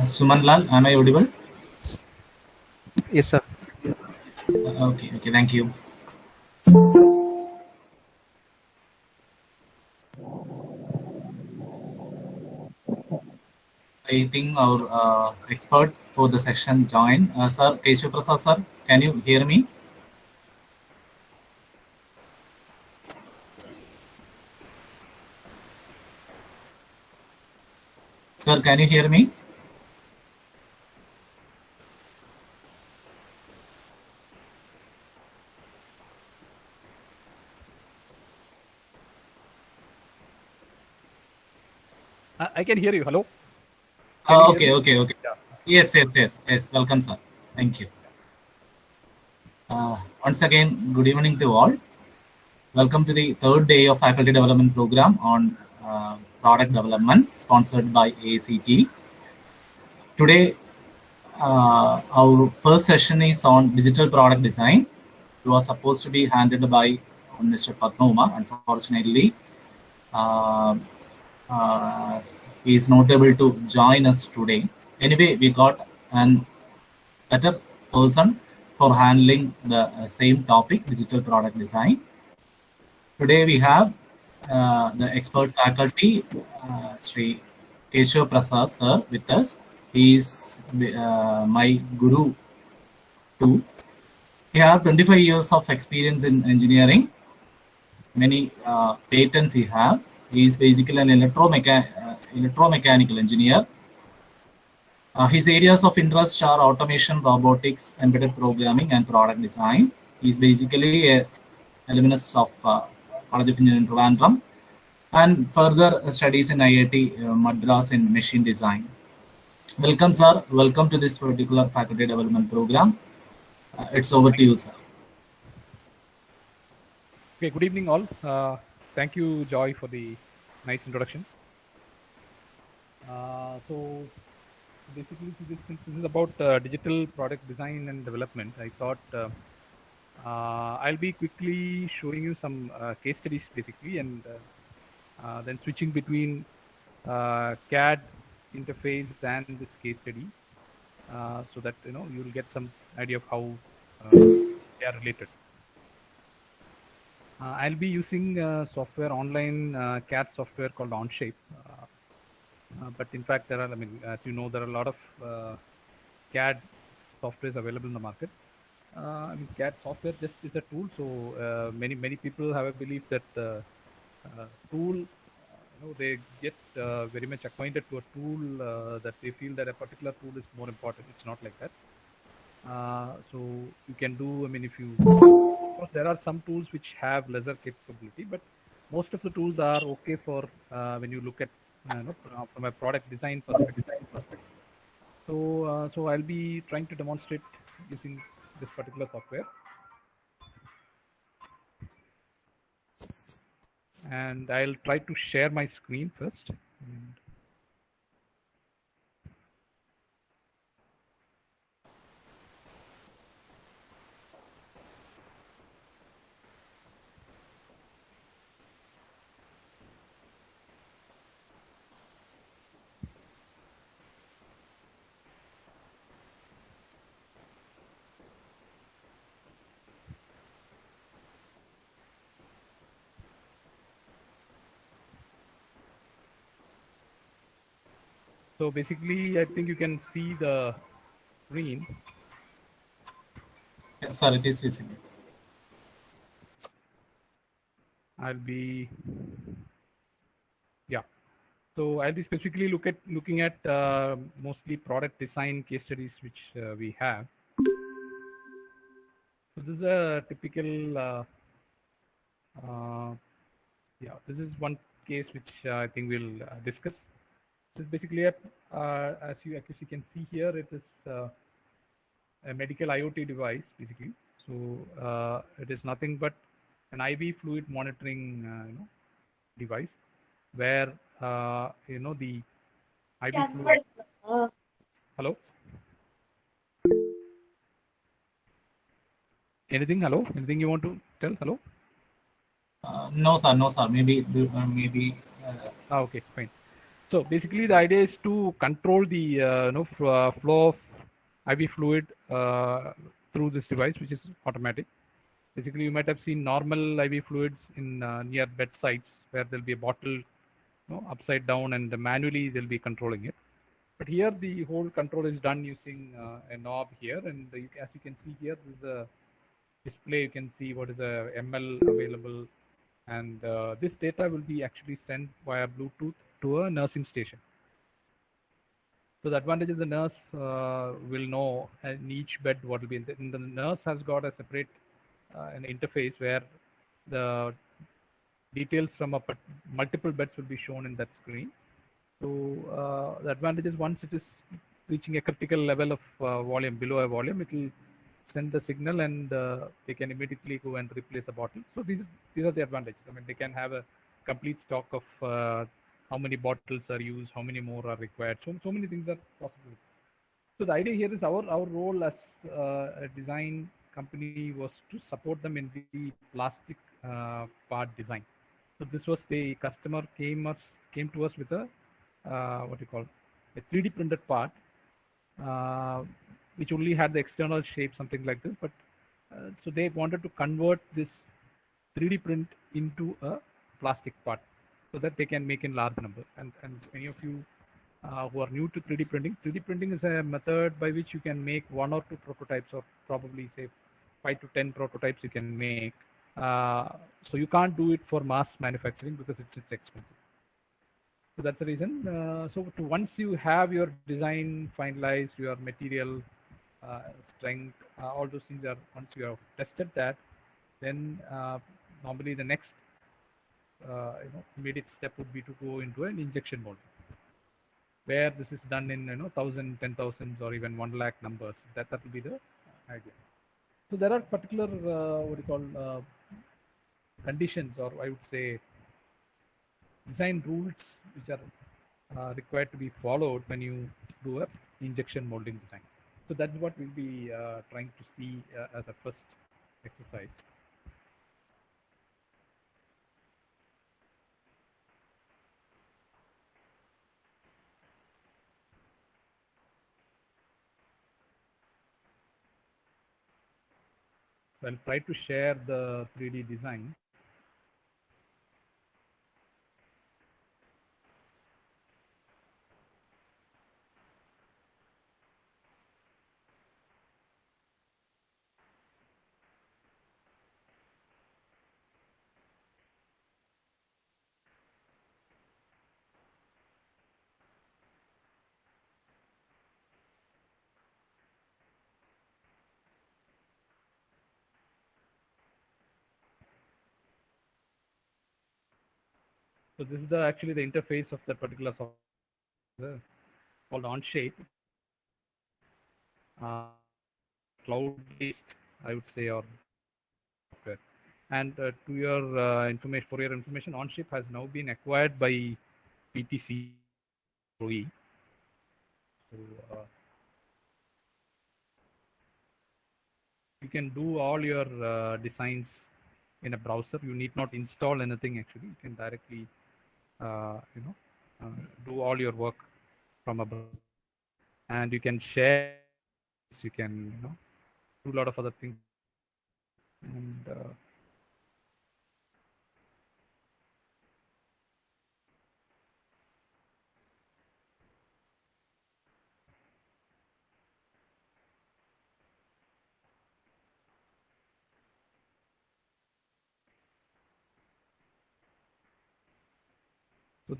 Suman Lal, am I audible? Yes, sir. Okay, thank you. I think our expert for the session joined. Sir, Keshav Prasad, sir, can you hear me? Sir, can you hear me? I can hear you. Hello. Can you hear Okay, me? Yeah. Yes. Welcome, sir. Thank you. Once again, good evening to all. Welcome to the third day of faculty development program on product development sponsored by ACT. Today, our first session is on digital product design. It was supposed to be handled by Mr. Padma. Unfortunately, uh, uh, he is not able to join us today. Anyway, we got an better person for handling the same topic, digital product design. Today we have the expert faculty, Sri Keshav Prasad sir, with us. He is my guru too. He has 25 years of experience in engineering. Many patents he have. He is basically an electromechanical engineer. His areas of interest are automation, robotics, embedded programming, and product design. He is basically a alumnus of College of Engineering Trivandrum and further studies in IIT Madras in machine design. Welcome, sir. Welcome to this particular faculty development program. It's over to you, sir. Okay. Good evening, all. Thank you, Joy, for the nice introduction. So basically, since this is about digital product design and development, I thought I'll be quickly showing you some case studies, basically, and then switching between CAD interface and this case study, so that you'll get some idea of how they are related. I'll be using software online CAD software called Onshape. But in fact, there are, as you know, there are a lot of CAD softwares available in the market. CAD software just is a tool. So many people have a belief that tool, they get very much acquainted to a tool that they feel that a particular tool is more important. It's not like that. So you can do, if you, of course, there are some tools which have lesser capability, but most of the tools are okay for when you look at from a product design perspective. So I'll be trying to demonstrate using this particular software, and I'll try to share my screen first. So basically, I think you can see the screen. Yes, sir, it is visible. I'll be, yeah. So I'll be specifically looking at mostly product design case studies which we have. So this is a typical, this is one case which I think we'll discuss. This is basically as you actually can see here, it is a medical IoT device basically. So it is nothing but an IV fluid monitoring device where the IV fluid. Hello. Anything? Hello. Anything you want to tell? Hello. No, sir. Maybe. Okay, fine. So basically, the idea is to control the flow of IV fluid through this device, which is automatic. Basically, you might have seen normal IV fluids in near bedsides where there'll be a bottle upside down and manually they'll be controlling it. But here the whole control is done using a knob here, and as you can see here, this is a display. You can see what is a ML available, and this data will be actually sent via Bluetooth to a nursing station. So the advantage is the nurse will know in each bed what will be. And the nurse has got a separate an interface where the details from multiple beds will be shown in that screen. So the advantage is once it is reaching a critical level of volume, below a volume, it will send the signal and they can immediately go and replace the bottle. So these are the advantages. I mean, they can have a complete stock of how many bottles are used, how many more are required. So many things are possible. So the idea here is our role as a design company was to support them in the plastic part design. So this was the customer came to us with a what you call a 3D printed part, which only had the external shape, something like this. But so they wanted to convert this 3D print into a plastic part so that they can make in large numbers. And many of you who are new to 3D printing is a method by which you can make 1 or 2 prototypes, or probably say 5 to 10 prototypes you can make. So you can't do it for mass manufacturing because it's expensive. So that's the reason. Once you have your design finalized, your material strength, all those things are, once you have tested that, then normally the next immediate step would be to go into an injection molding, where this is done in 1,000, 10,000s, or even 1 lakh numbers. That will be the idea. So there are particular conditions, or I would say design rules, which are required to be followed when you do a injection molding design. So that's what we'll be trying to see as a first exercise. So I'll try to share the 3D design. So this is actually the interface of that particular software called Onshape. Cloud-based, I would say, or software. And to your information, for your information, Onshape has now been acquired by PTC OE. So you can do all your designs in a browser. You need not install anything. Actually, you can directly do all your work from a browser, and you can share. You can do a lot of other things, and so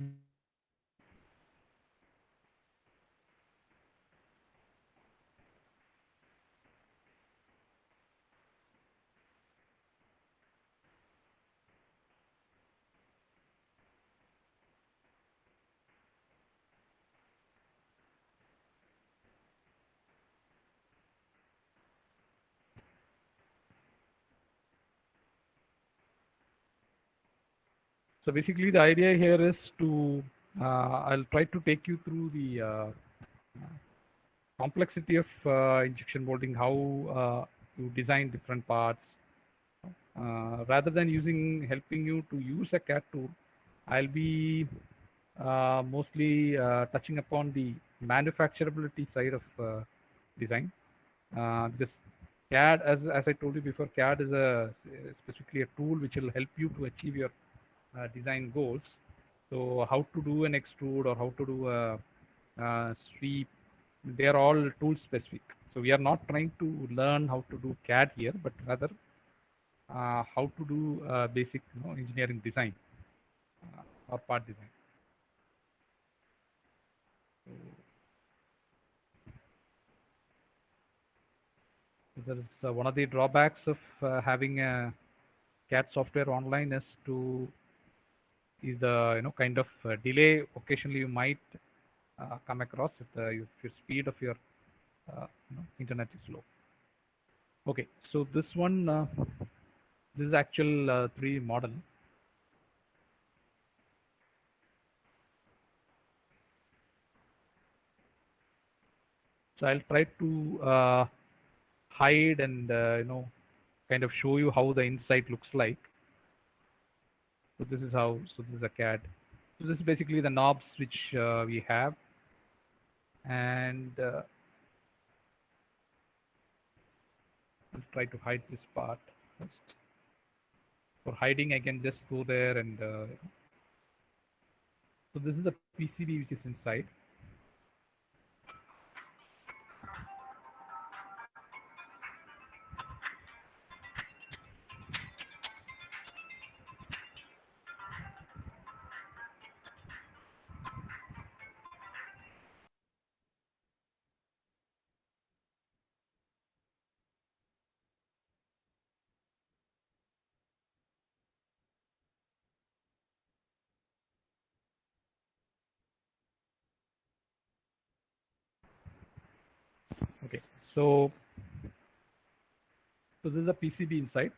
So basically the idea here is to, I'll try to take you through the complexity of injection molding, how you design different parts. Rather than helping you to use a CAD tool, I'll be mostly touching upon the manufacturability side of design. This CAD, as I told you before, CAD is specifically a tool which will help you to achieve your design goals. So how to do an extrude or how to do a sweep, they are all tool specific. So we are not trying to learn how to do CAD here, but rather how to do basic engineering design or part design. So there is one of the drawbacks of having a CAD software online is the kind of delay occasionally you might come across if your speed of your internet is low. Okay, so this one, this is actual 3D model. So I'll try to hide and kind of show you how the inside looks like. So this is how. So this is a CAD. So this is basically the knobs which we have, and I'll try to hide this part first. For hiding, I can just go there and so this is a PCB which is inside. Okay, so this is a PCB inside,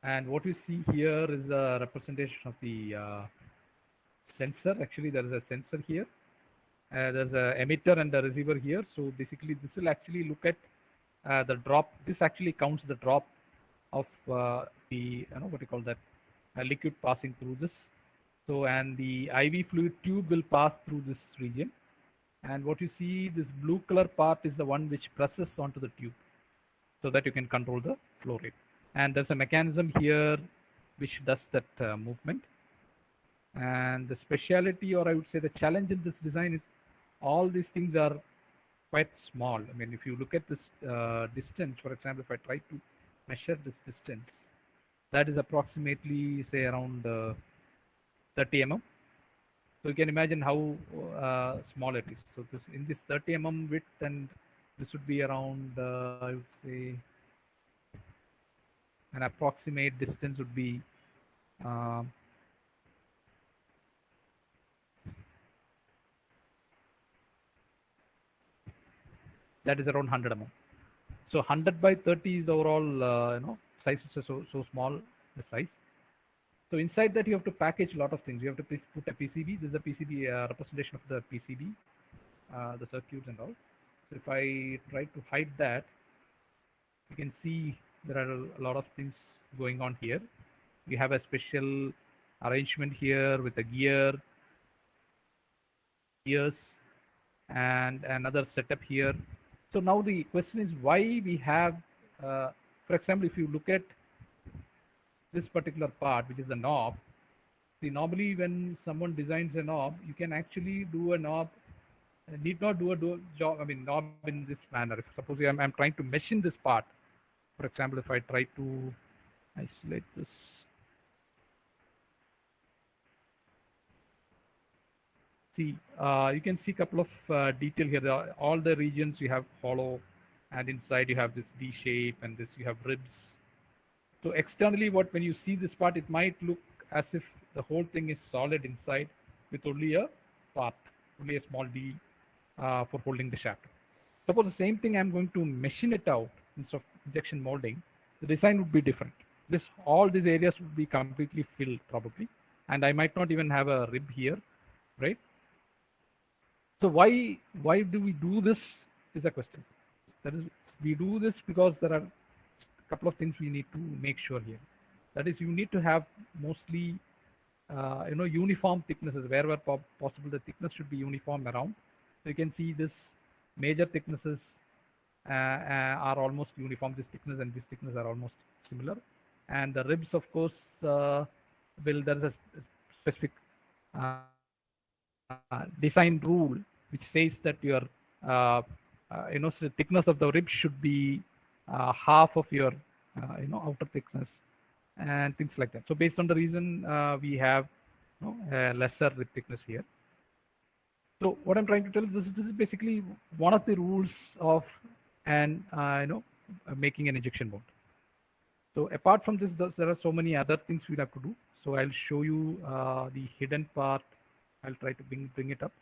and what we see here is a representation of the sensor. Actually, there is a sensor here. There's an emitter and a receiver here. So basically, this will actually look at the drop. This actually counts the drop of the what you call that liquid passing through this. So and the IV fluid tube will pass through this region. And what you see, this blue color part is the one which presses onto the tube, so that you can control the flow rate. And there's a mechanism here which does that movement. And the speciality, or I would say the challenge in this design, is all these things are quite small. I mean, if you look at this distance, for example, if I try to measure this distance, that is approximately, say, around 30 mm. So you can imagine how small it is. So this in this 30 mm width, and this would be around, I would say, an approximate distance would be that is around 100 mm. So 100 by 30 is the overall size. Is so small, the size. So inside that you have to package a lot of things. You have to put a PCB. This is a PCB representation of the PCB, the circuits and all. So if I try to hide that, you can see there are a lot of things going on here. We have a special arrangement here with a gears, and another setup here. So now the question is why we have, for example, if you look at this particular part, which is the knob. See, normally when someone designs a knob, you can actually do a knob, need not do a job, I mean, knob in this manner. If suppose I'm trying to mesh in this part, for example, if I try to isolate this. See, you can see a couple of detail here. All the regions you have hollow, and inside you have this D shape, and this you have ribs. So externally, when you see this part, it might look as if the whole thing is solid inside with only a part, only a small D for holding the shaft. Suppose the same thing I'm going to machine it out instead of injection molding, the design would be different. All these areas would be completely filled probably, and I might not even have a rib here, right? So why do we do this is a question. That is, we do this because there are couple of things we need to make sure here. That is, you need to have mostly uniform thicknesses. Wherever possible, the thickness should be uniform around. So you can see this major thicknesses are almost uniform. This thickness and this thickness are almost similar. And the ribs, of course, there's a specific design rule which says that your so thickness of the rib should be half of your outer thickness and things like that. So based on the reason, we have lesser rib thickness here. So what I'm trying to tell is this is basically one of the rules of making an injection mold. So apart from this, there are so many other things we'll have to do. So I'll show you the hidden part. I'll try to bring it up.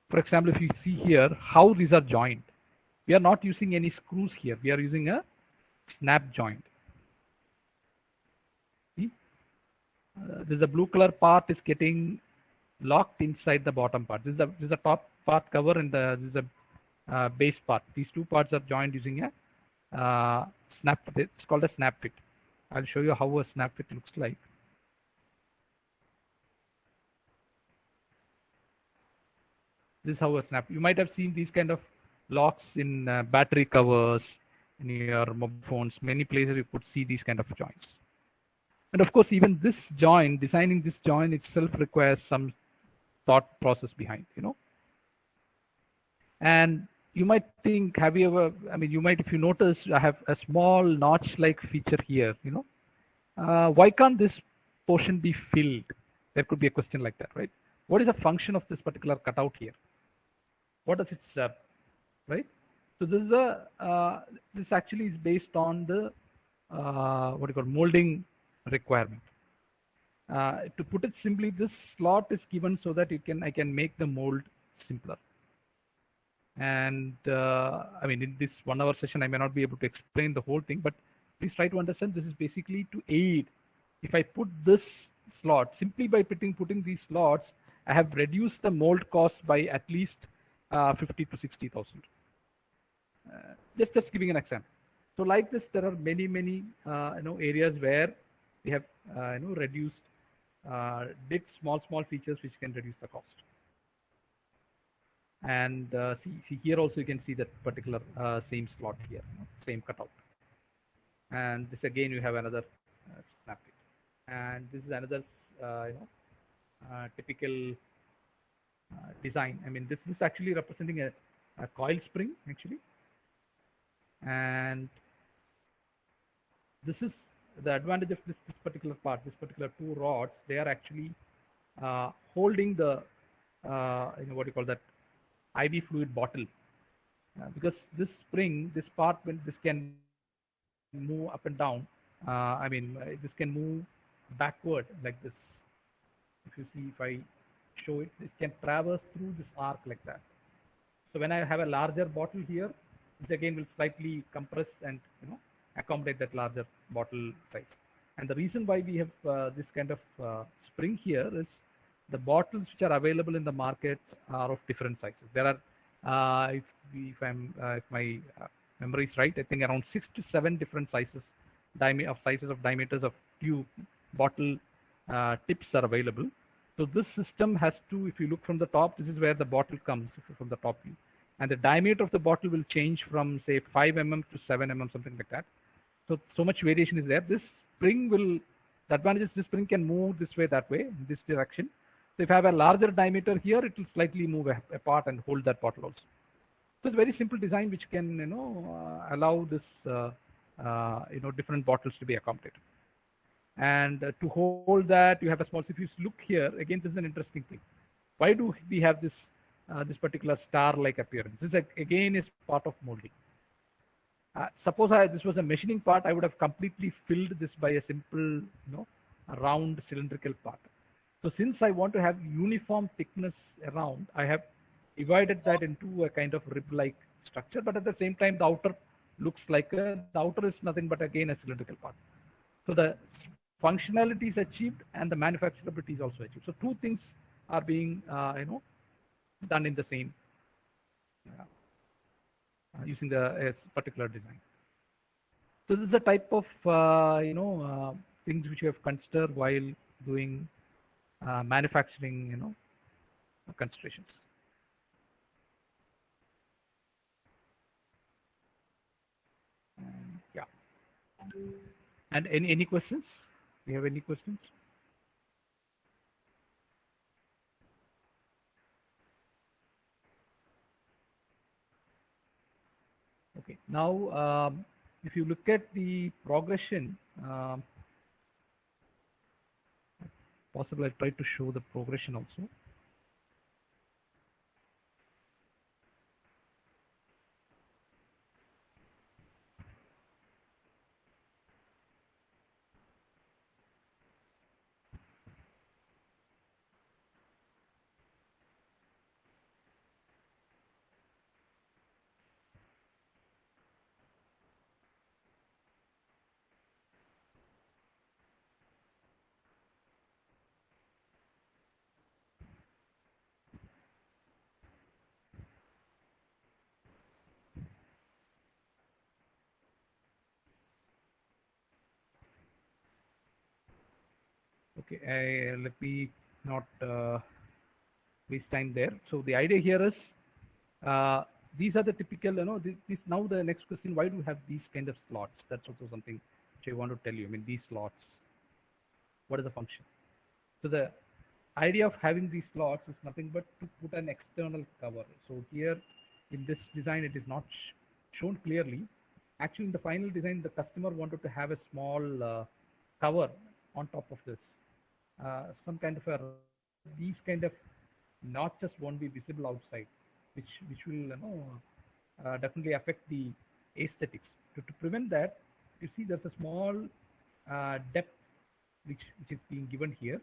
For example, if you see here how these are joined, we are not using any screws here. We are using a snap joint. See? This a blue color part is getting locked inside the bottom part. This is a top part cover and this is a base part. These two parts are joined using a snap fit. It's called a snap fit. I'll show you how a snap fit looks like. This is how a snap. You might have seen these kind of locks in battery covers, in your mobile phones. Many places you could see these kind of joints. And of course, even this joint, designing this joint itself requires some thought process behind, And you might think, have you ever, if you notice, I have a small notch-like feature here, Why can't this portion be filled? There could be a question like that, right? What is the function of this particular cutout here? What does it serve, right? So this is this actually is based on the molding requirement. To put it simply, this slot is given so that I can make the mold simpler. And in this 1 hour session, I may not be able to explain the whole thing, but please try to understand this is basically to aid. If I put this slot, simply by putting these slots, I have reduced the mold cost by at least 50 to 60,000. Just giving an example. So like this, there are many areas where we have reduced, did small features which can reduce the cost. And see here also you can see that particular same slot here, same cutout. And this again you have another snap fit. And this is another typical design. This is actually representing a coil spring actually. And this is the advantage of this particular part, this particular two rods. They are actually holding the IV fluid bottle, because this spring, this part, when this can move up and down, this can move backward like this. If you see, if I show it, this can traverse through this arc like that. So when I have a larger bottle here, this again will slightly compress and accommodate that larger bottle size. And the reason why we have this kind of spring here is the bottles which are available in the market are of different sizes. There are, if my memory is right, I think around 6 to 7 different sizes of diameters of tube bottle tips are available. So this system has to, if you look from the top, this is where the bottle comes from the top view. And the diameter of the bottle will change from say 5 mm to 7 mm, something like that. So much variation is there. This spring the advantage is this spring can move this way, that way, in this direction. So if I have a larger diameter here, it will slightly move apart and hold that bottle also. So it's a very simple design which can allow this different bottles to be accommodated. And to hold that, you have a small. If you look here again, this is an interesting thing. Why do we have this particular star-like appearance? This again is part of molding. Suppose this was a machining part, I would have completely filled this by a simple, round cylindrical part. So since I want to have uniform thickness around, I have divided that into a kind of rib-like structure, but at the same time, the outer looks like the outer is nothing but again a cylindrical part. So the functionality is achieved and the manufacturability is also achieved. So two things are being, done in the same, using the particular design. So this is a type of things which you have considered while doing manufacturing considerations. Yeah. And any questions? Do you have any questions? Okay. Now, if you look at the progression, possible I try to show the progression also. Okay, let me not waste time there. So the idea here is these are the typical, this now the next question, why do you have these kind of slots? That's also something which I want to tell you. I mean, these slots, what is the function? So the idea of having these slots is nothing but to put an external cover. So here in this design, it is not shown clearly. Actually, in the final design, the customer wanted to have a small cover on top of this. Some kind of these kind of notches won't be visible outside, which will definitely affect the aesthetics. To prevent that, you see there's a small depth which is being given here,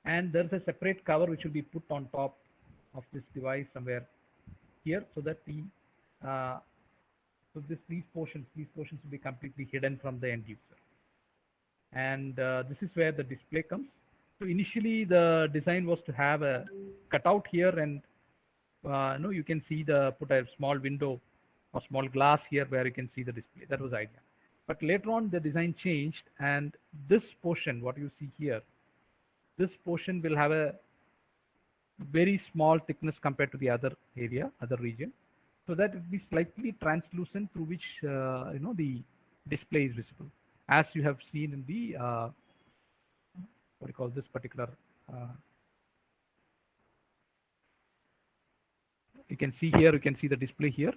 and there's a separate cover which will be put on top of this device somewhere here, so that the these portions will be completely hidden from the end user. And this is where the display comes. So initially the design was to have a cutout here, and you can see put a small window or small glass here where you can see the display. That was the idea. But later on the design changed, and this portion, what you see here, this portion will have a very small thickness compared to the other region, so that it will be slightly translucent, through which the display is visible, as you have seen in the what do you call this particular you can see here, you can see the display here.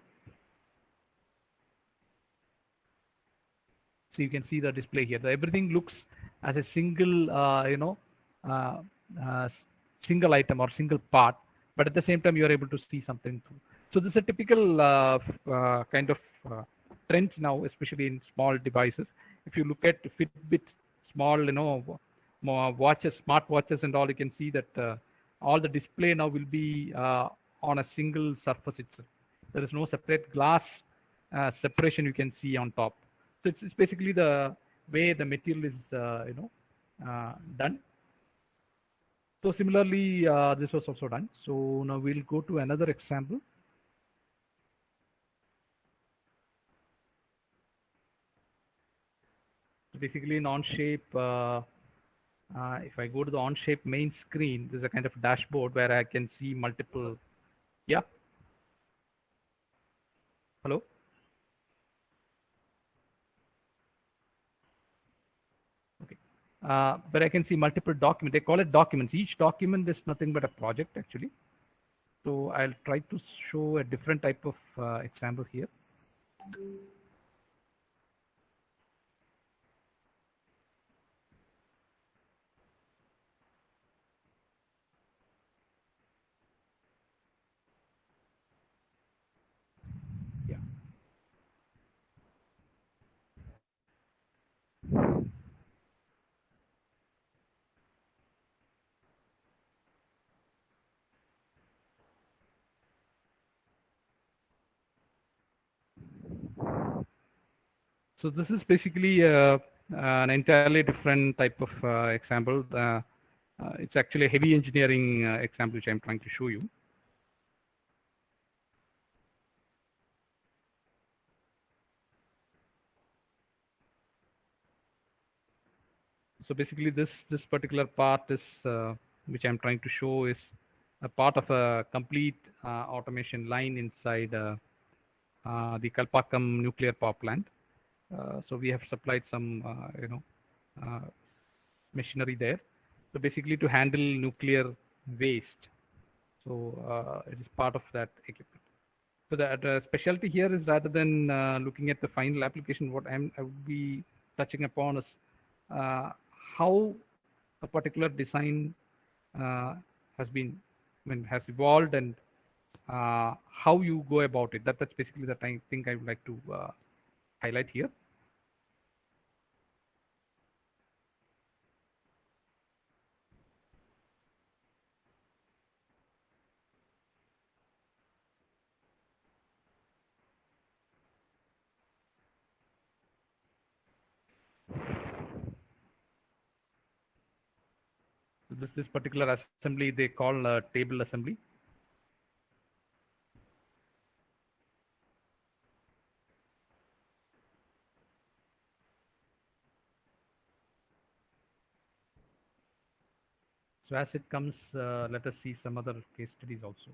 So you can see the display here. Everything looks as a single single item or single part, but at the same time you are able to see something through. So this is a typical kind of trend now, especially in small devices. If you look at Fitbit, small watches, smart watches and all, you can see that all the display now will be on a single surface itself. There is no separate glass separation you can see on top. So it's basically the way the material is done. So similarly, this was also done. So now we'll go to another example. So basically in Onshape, if I go to the Onshape main screen, there's a kind of dashboard where I can see multiple. Yeah. Hello. Okay. But I can see multiple documents. They call it documents. Each document is nothing but a project actually. So I'll try to show a different type of example here. Yeah. So this is basically an entirely different type of example. It's actually a heavy engineering example which I'm trying to show you. So basically, this particular part is which I'm trying to show is a part of a complete automation line inside the Kalpakkam nuclear power plant. So we have supplied some machinery there. So basically to handle nuclear waste. So it is part of that equipment. So the specialty here is, rather than looking at the final application, what I would be touching upon is how a particular design has evolved, and how you go about it. That's basically the thing I would like to highlight here. This particular assembly they call table assembly. So as it comes, let us see some other case studies also.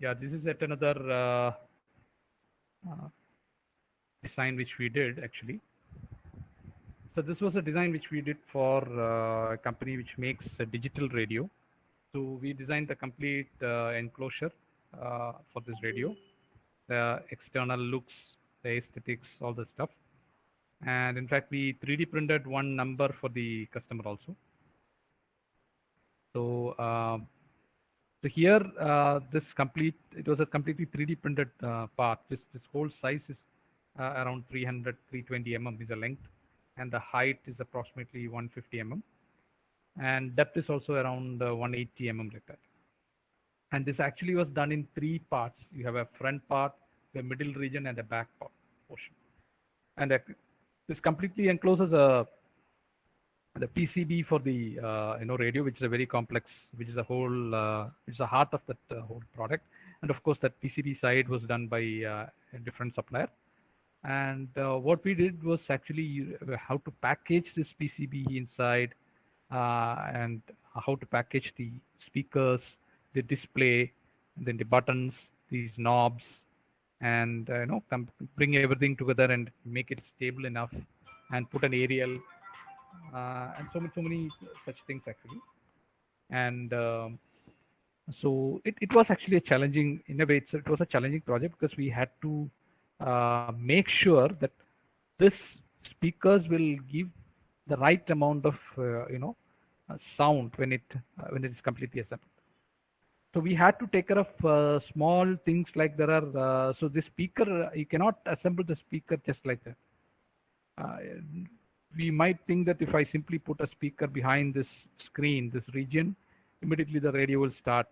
Yeah, this is yet another design which we did actually. So this was a design which we did for a company which makes a digital radio. So we designed the complete enclosure for this radio, the external looks, the aesthetics, all the stuff. And in fact, we 3D printed one number for the customer also. So so here, it was a completely 3D printed part. This whole size is around 320 mm is the length, and the height is approximately 150 mm, and depth is also around 180 mm like that. And this actually was done in 3 parts. You have a front part, a middle region, and a back portion. And this completely encloses the PCB for the radio, which is a very complex, which is a whole, which is the heart of that whole product. And of course, that PCB side was done by a different supplier. And what we did was actually how to package this PCB inside, and how to package the speakers, the display, and then the buttons, these knobs, and bring everything together and make it stable enough, and put an aerial, and so many such things actually. And so it was actually a challenging, in a way, it was a challenging project, because we had to make sure that this speakers will give the right amount of sound when it is completely assembled. So we had to take care of small things, like there are so the speaker, you cannot assemble the speaker just like that. We might think that if I simply put a speaker behind this screen, this region, immediately the radio will start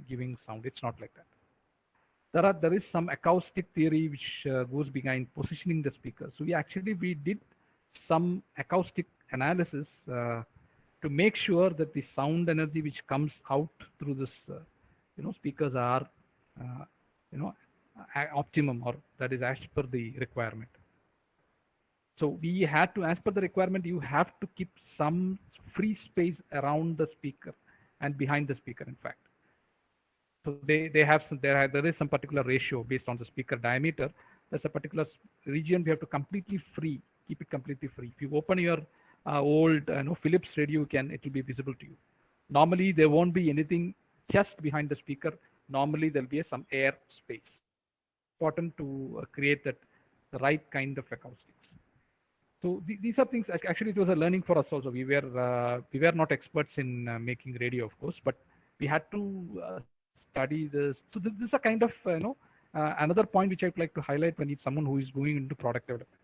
giving sound. It's not like that. There is some acoustic theory which goes behind positioning the speaker. So we did some acoustic analysis to make sure that the sound energy which comes out through this speakers are optimum, or that is as per the requirement. So we had to, as per the requirement, you have to keep some free space around the speaker and behind the speaker, in fact. So there is some particular ratio based on the speaker diameter. There's a particular region we have to keep it completely free. If you open your old Philips radio, it will be visible to you. Normally there won't be anything just behind the speaker. Normally there'll be some air space. Important to create the right kind of acoustics. So these are things. Actually, it was a learning for us also. We were not experts in making radio, of course, but we had to study this. So this is a kind of another point which I'd like to highlight when it's someone who is going into product development.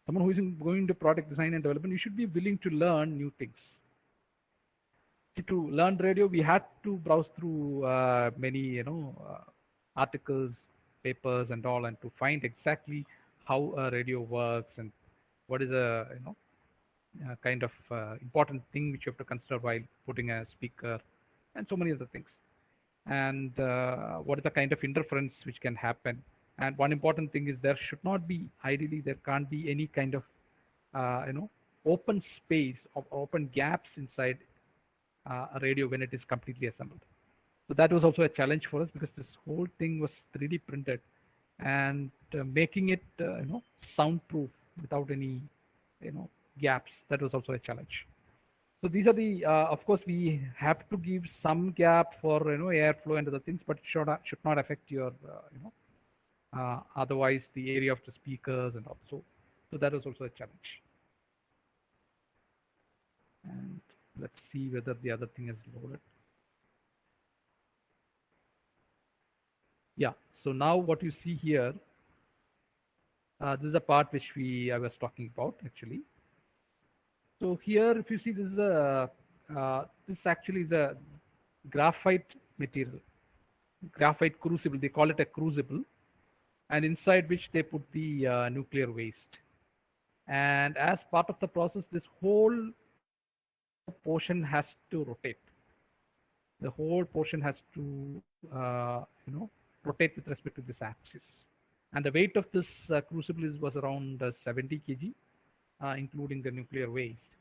someone who is going into product design and development, you should be willing to learn new things. See, to learn radio, we had to browse through many, articles, papers, and all, and to find exactly how a radio works and what is a kind of important thing which you have to consider while putting a speaker, and so many other things. And what is the kind of interference which can happen. And one important thing is there should not be, ideally, there can't be any kind of, open space or open gaps inside a radio when it is completely assembled. So that was also a challenge for us, because this whole thing was 3D printed, and making it, soundproof without any, gaps. That was also a challenge. So these are the, of course, we have to give some gap for airflow and other things, but it should not affect your, otherwise the area of the speakers and also. So that was also a challenge. And let's see whether the other thing is loaded. Yeah. So now what you see here, this is a part which I was talking about actually. So here, if you see, this is this actually is a graphite material, graphite crucible. They call it a crucible, and inside which they put the nuclear waste. And as part of the process, this whole portion has to rotate. The whole portion has to, rotate with respect to this axis. And the weight of this crucible was around 70 kg. Including the nuclear waste.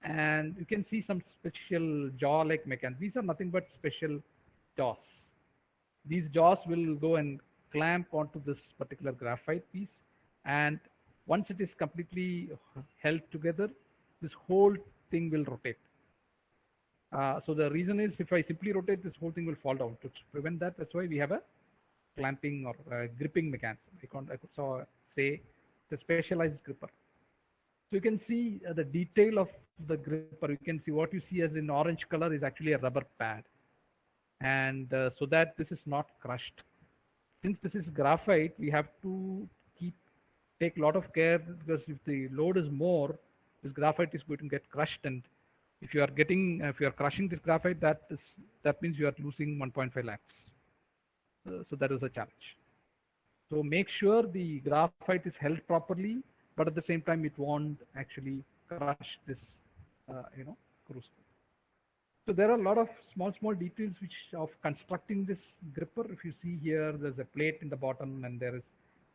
And you can see some special jaw-like mechanisms. These are nothing but special jaws. These jaws will go and clamp onto this particular graphite piece, and once it is completely held together, this whole thing will rotate. So the reason is, if I simply rotate, this whole thing will fall down. To prevent that, that's why we have a clamping or gripping mechanism. I could say the specialized gripper. So you can see the detail of the gripper. You can see what you see as in orange color is actually a rubber pad. And so that this is not crushed. Since this is graphite, we have to take a lot of care, because if the load is more, this graphite is going to get crushed. And if you are crushing this graphite, that means you are losing 1.5 lakhs. So that is a challenge. So make sure the graphite is held properly, but at the same time, it won't actually crush this, crucible. So there are a lot of small details of constructing this gripper. If you see here, there's a plate in the bottom, and there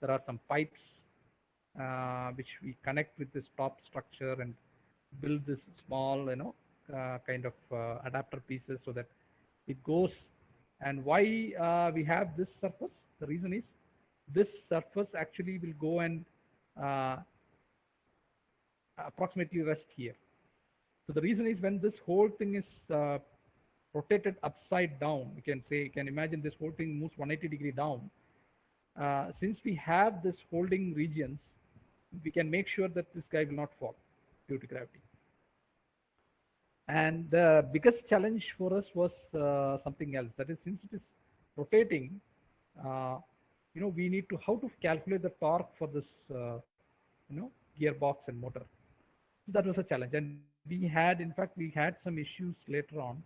are some pipes which we connect with this top structure and build this small, kind of adapter pieces so that it goes. And why we have this surface? The reason is this surface actually will go and approximately rest here. So the reason is, when this whole thing is rotated upside down, you can imagine this whole thing moves 180 degree down. Since we have this holding regions, we can make sure that this guy will not fall due to gravity. And the biggest challenge for us was something else. That is, since it is rotating, we need to how to calculate the torque for this, gearbox and motor. That was a challenge, and we had some issues later on,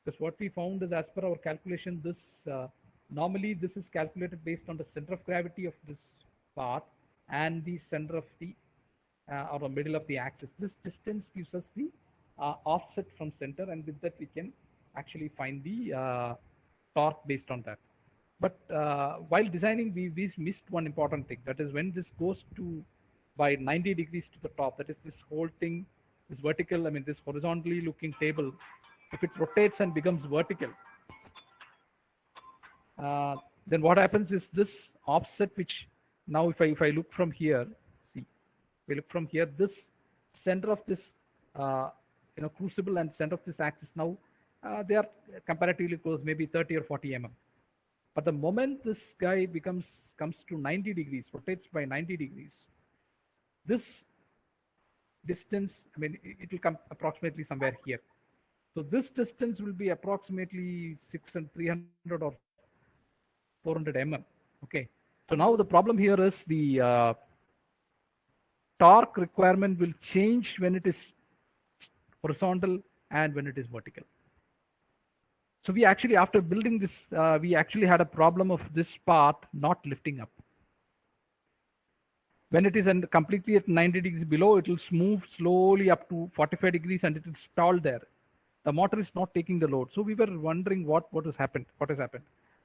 because what we found is, as per our calculation, this normally this is calculated based on the center of gravity of this part and the center of the or the middle of the axis. This distance gives us the offset from center, and with that we can actually find the torque based on that. But while designing, we missed one important thing. That is, when this goes by 90 degrees to the top, that is, this whole thing is vertical. I mean, this horizontally looking table, if it rotates and becomes vertical, then what happens is this offset, which now if I look from here, see, we look from here, this center of this crucible and center of this axis, now they are comparatively close, maybe 30 or 40 mm. But the moment this guy comes to 90 degrees, rotates by 90 degrees, this distance, I mean, it will come approximately somewhere here. So this distance will be approximately 300 or 400 mm. Okay. So now the problem here is the torque requirement will change when it is horizontal and when it is vertical. So we actually, after building this, we actually had a problem of this part not lifting up. When it is completely at 90 degrees below, it will move slowly up to 45 degrees and it will stall there. The motor is not taking the load. So we were wondering what has happened.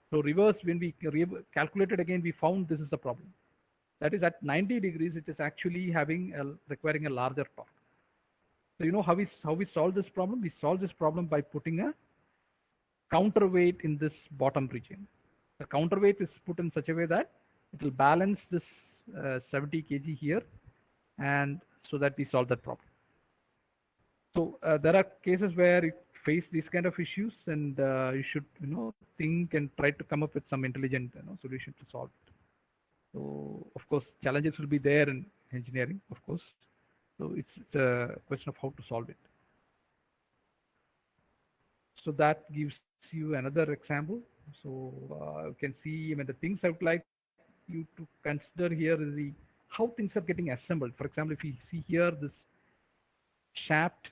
So reverse, when we calculated again, we found this is the problem. That is at 90 degrees, it is actually requiring a larger torque. So you know how we solve this problem? We solve this problem by putting a counterweight in this bottom region. The counterweight is put in such a way that it will balance this 70 kg here, and so that we solve that problem. So there are cases where you face these kind of issues, and you should think and try to come up with some intelligent solution to solve it. So of course challenges will be there in engineering, of course. So it's a question of how to solve it. So that gives you another example. So you can see, the things I would like you to consider here is how things are getting assembled. For example, if you see here this shaft,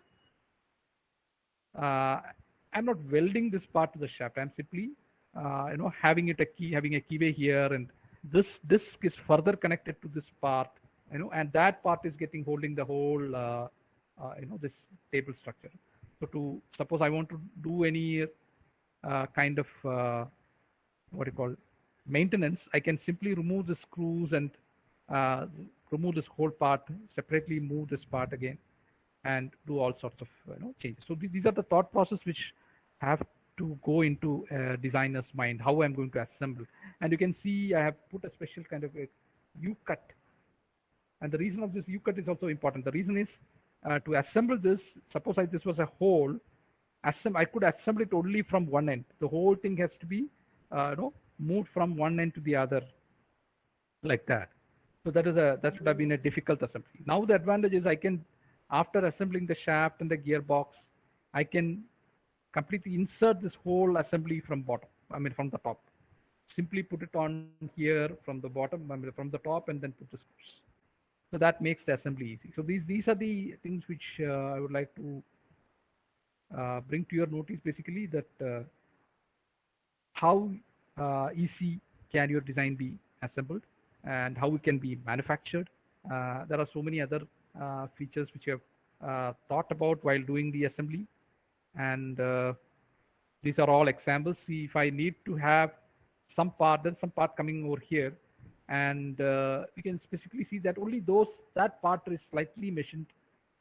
I'm not welding this part to the shaft. I'm simply having a keyway here, and this disc is further connected to this part, and that part is holding the whole this table structure. So to suppose I want to do any kind of maintenance, I can simply remove the screws and remove this whole part, separately move this part again, and do all sorts of changes. So these are the thought process which have to go into a designer's mind, how I'm going to assemble. And you can see I have put a special kind of a U-cut. And the reason of this U-cut is also important. The reason is to assemble this, suppose this was a hole, I could assemble it only from one end. The whole thing has to be moved from one end to the other, like that. So that should have been a difficult assembly. Now the advantage is I can, after assembling the shaft and the gearbox, I can completely insert this whole assembly from from the top. Simply put it on here from the bottom, from the top, and then put the screws. So that makes the assembly easy. So these are the things which I would like to bring to your notice, basically, that how easy can your design be assembled and how it can be manufactured. There are so many other features which you have thought about while doing the assembly, and these are all examples. See, if I need to have some part, there's some part coming over here, and you can specifically see that only that part is slightly machined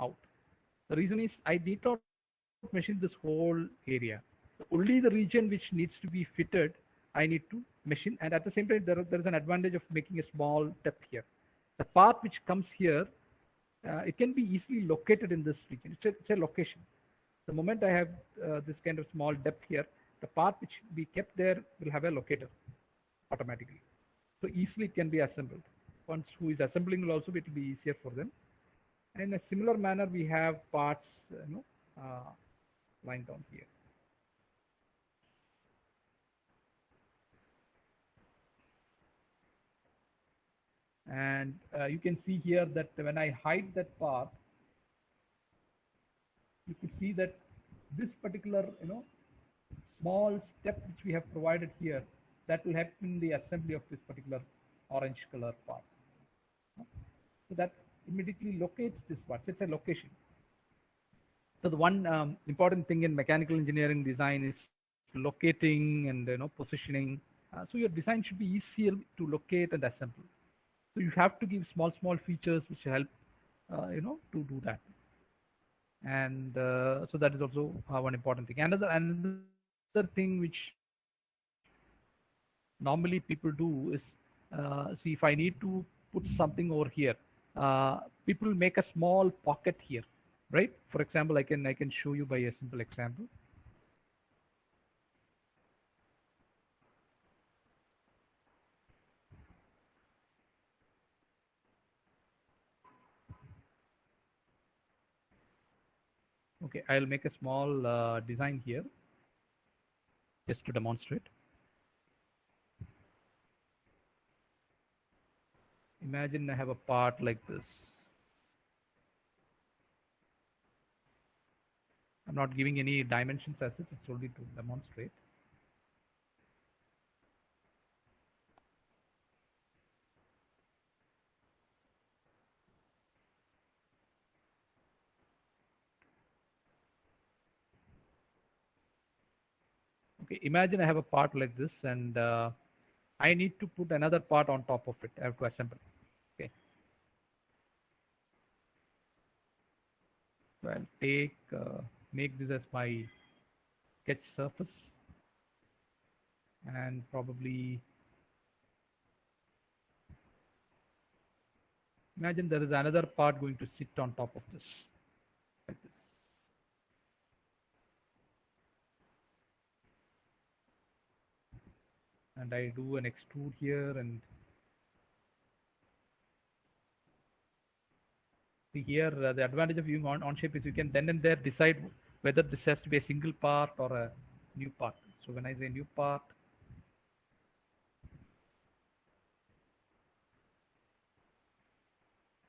out. The reason is I did not machine this whole area. Only the region which needs to be fitted, I need to machine, and at the same time there is an advantage of making a small depth here. The part which comes here, it can be easily located in this region. It's a location. The moment I have this kind of small depth here, the part which we kept there will have a locator automatically. So easily it can be assembled. Once who is assembling will also, it will be easier for them. And in a similar manner, we have parts lying down here. And you can see here that when I hide that part, you can see that this particular small step which we have provided here, that will help in the assembly of this particular orange color part. So that immediately locates this part. So it's a location. So the one important thing in mechanical engineering design is locating and positioning. So your design should be easier to locate and assemble. So you have to give small features which help to do that. And so that is also one important thing. Another thing which normally people do is see, if I need to put something over here, people make a small pocket here, right? For example, I can show you by a simple example. Okay, I'll make a small design here just to demonstrate. Imagine I have a part like this. I'm not giving any dimensions as such, it's only to demonstrate. Okay, imagine I have a part like this, and I need to put another part on top of it. I have to assemble. Okay. So I'll take, make this as my sketch surface, and probably imagine there is another part going to sit on top of this, like this. And I do an extrude here, and see here the advantage of using Onshape is you can then and there decide whether this has to be a single part or a new part. So when I say new part,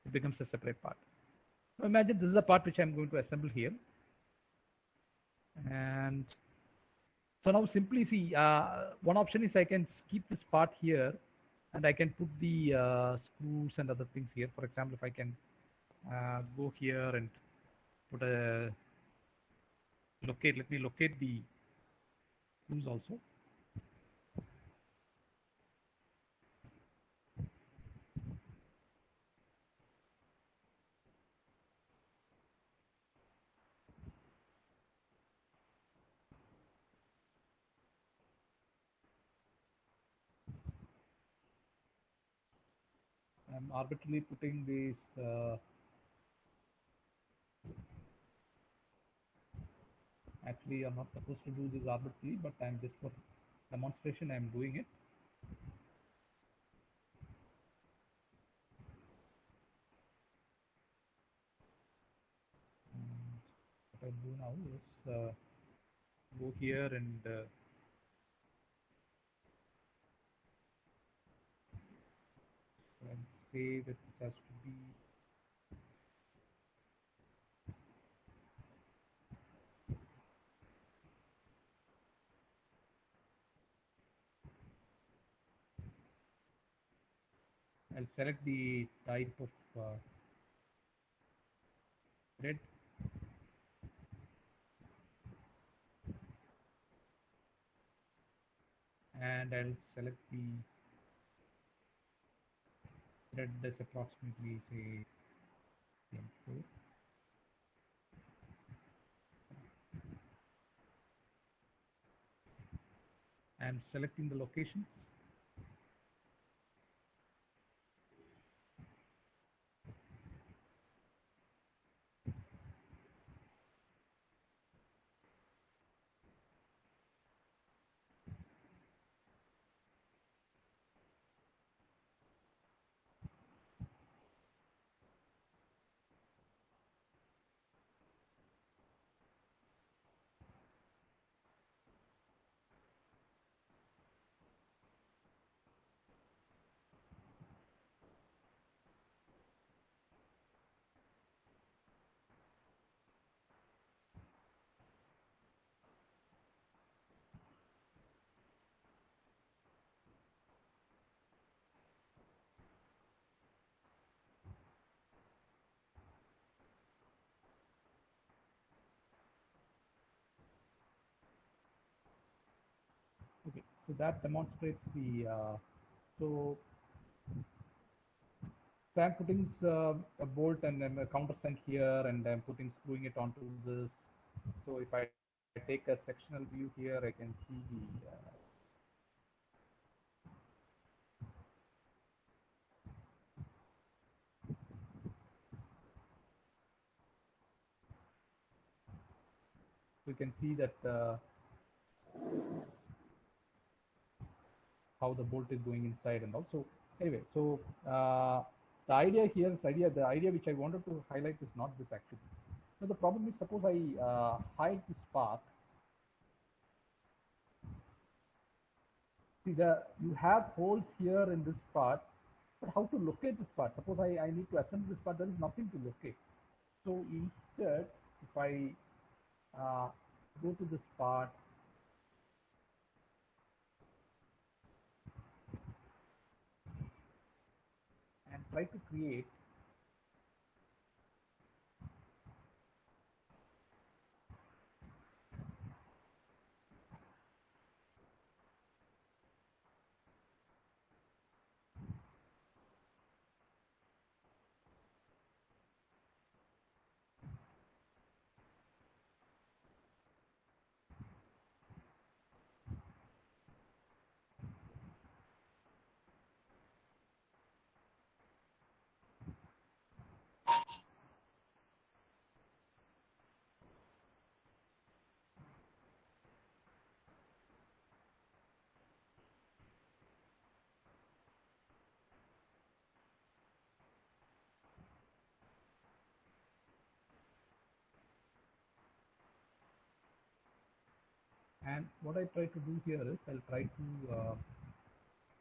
it becomes a separate part. So imagine this is a part which I'm going to assemble here. And so now simply see, one option is I can keep this part here, and I can put the screws and other things here. For example, if I can go here and put a locate, let me locate the screws also. I'm arbitrarily putting this actually I'm not supposed to do this arbitrarily, but I'm just for demonstration I'm doing it. And what I'll do now is go here and say that it has to be I'll select the type of thread, and I'll select the thread that's approximately say 4. I'm selecting the locations. Okay, so that demonstrates the so I'm putting a bolt and then a countersunk here, and I'm screwing it onto this. So if I take a sectional view here, I can see the you can see that how the bolt is going inside and also anyway. So the idea here is the idea which I wanted to highlight is not this actually. So the problem is, suppose I hide this part. See, you have holes here in this part, but how to locate this part? Suppose I need to assemble this part, there is nothing to locate. So instead, if I go to this part. And try to create and what I try to do here is I'll try to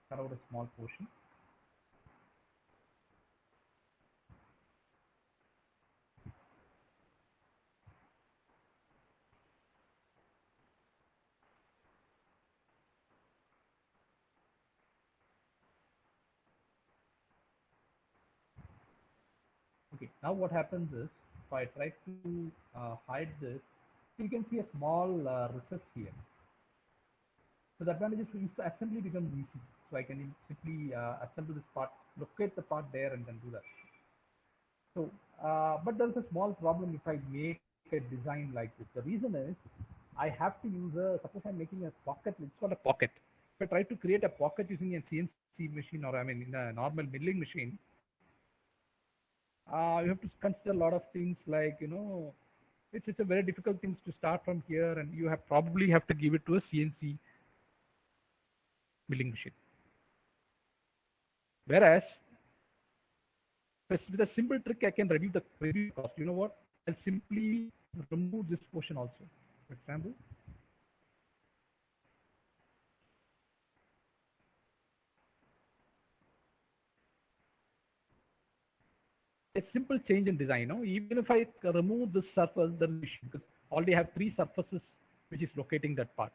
cut out a small portion. Okay, now what happens is if I try to hide this, you can see a small recess here. So the advantage is assembly becomes easy. So I can simply assemble this part, locate the part there, and then do that. So, but there's a small problem if I make a design like this. The reason is I have to use suppose I'm making a pocket, it's called a pocket. If I try to create a pocket using a CNC machine, or I mean in a normal milling machine, you have to consider a lot of things like, it's a very difficult thing to start from here, and you probably have to give it to a CNC milling machine. Whereas with a simple trick, I can reduce the cost. You know what? I'll simply remove this portion also. For example, a simple change in design. Even if I remove this surface, because already have 3 surfaces which is locating that part.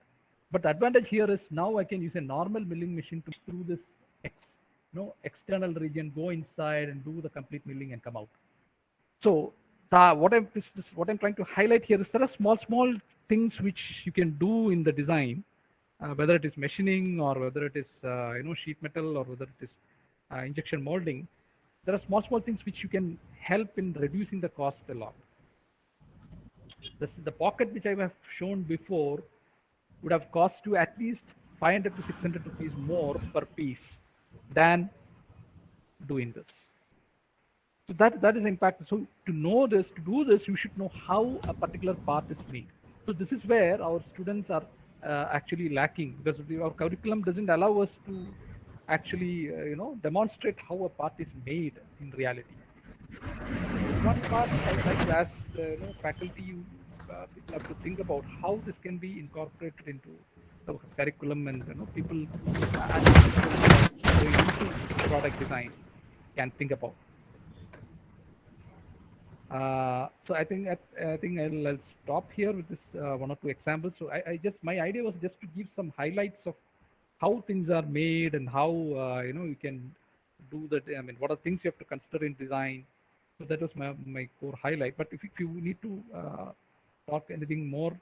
But the advantage here is now I can use a normal milling machine to through this external region, go inside and do the complete milling and come out. So what I'm trying to highlight here is there are small things which you can do in the design, whether it is machining or whether it is sheet metal or whether it is injection molding. There are small things which you can help in reducing the cost a lot. The pocket which I have shown before would have cost you at least 500 to 600 rupees more per piece than doing this. So that is impact. So to know this, to do this, you should know how a particular part is made. So this is where our students are actually lacking, because our curriculum doesn't allow us to actually demonstrate how a part is made in reality. One part I like to ask faculty, you people have to think about how this can be incorporated into the curriculum, and people into product design can think about. So I think I'll stop here with this 1 or 2 examples. So my idea was just to give some highlights of how things are made and how you can do that. I mean, what are things you have to consider in design. So that was my core highlight. But if you need to talk anything more,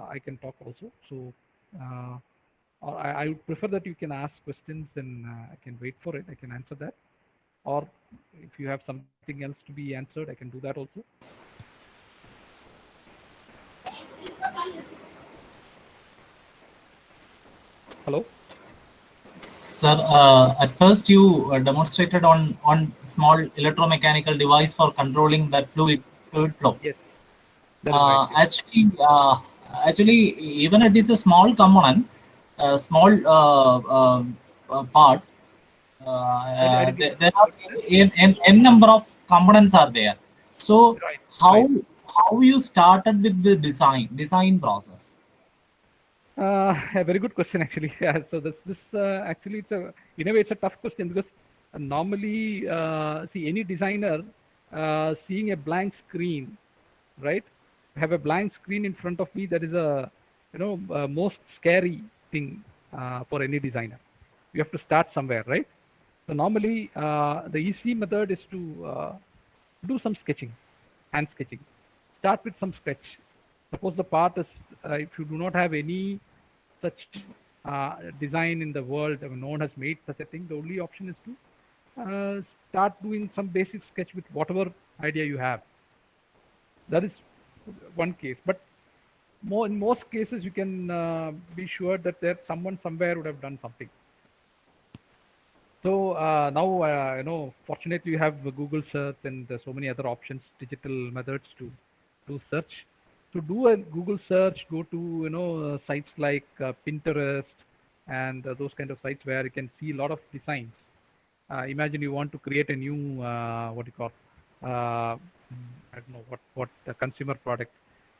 I can talk also. So I would prefer that you can ask questions, and I can wait for it. I can answer that. Or if you have something else to be answered, I can do that also. Hello? Sir, at first you demonstrated on small electromechanical device for controlling that fluid flow. Yes. Right. Actually, even it is a small component, small part. There are n number of components are there. So right. how you started with the design process? A very good question, actually. Yeah, so this actually in a way it's a tough question, because normally see any designer seeing a blank screen, right? have a blank screen in front of me, that is a most scary thing for any designer. You have to start somewhere, right? So normally the easy method is to do some sketching, hand sketching. Start with some sketch. Suppose the part is, if you do not have any such design in the world, I mean, no one has made such a thing, the only option is to start doing some basic sketch with whatever idea you have. That is one case. But in most cases, you can be sure that there someone somewhere would have done something. So now, fortunately, you have Google search and so many other options, digital methods to do search. To do a Google search, go to sites like Pinterest and those kind of sites where you can see a lot of designs. Imagine you want to create a new what you call I don't know what consumer product,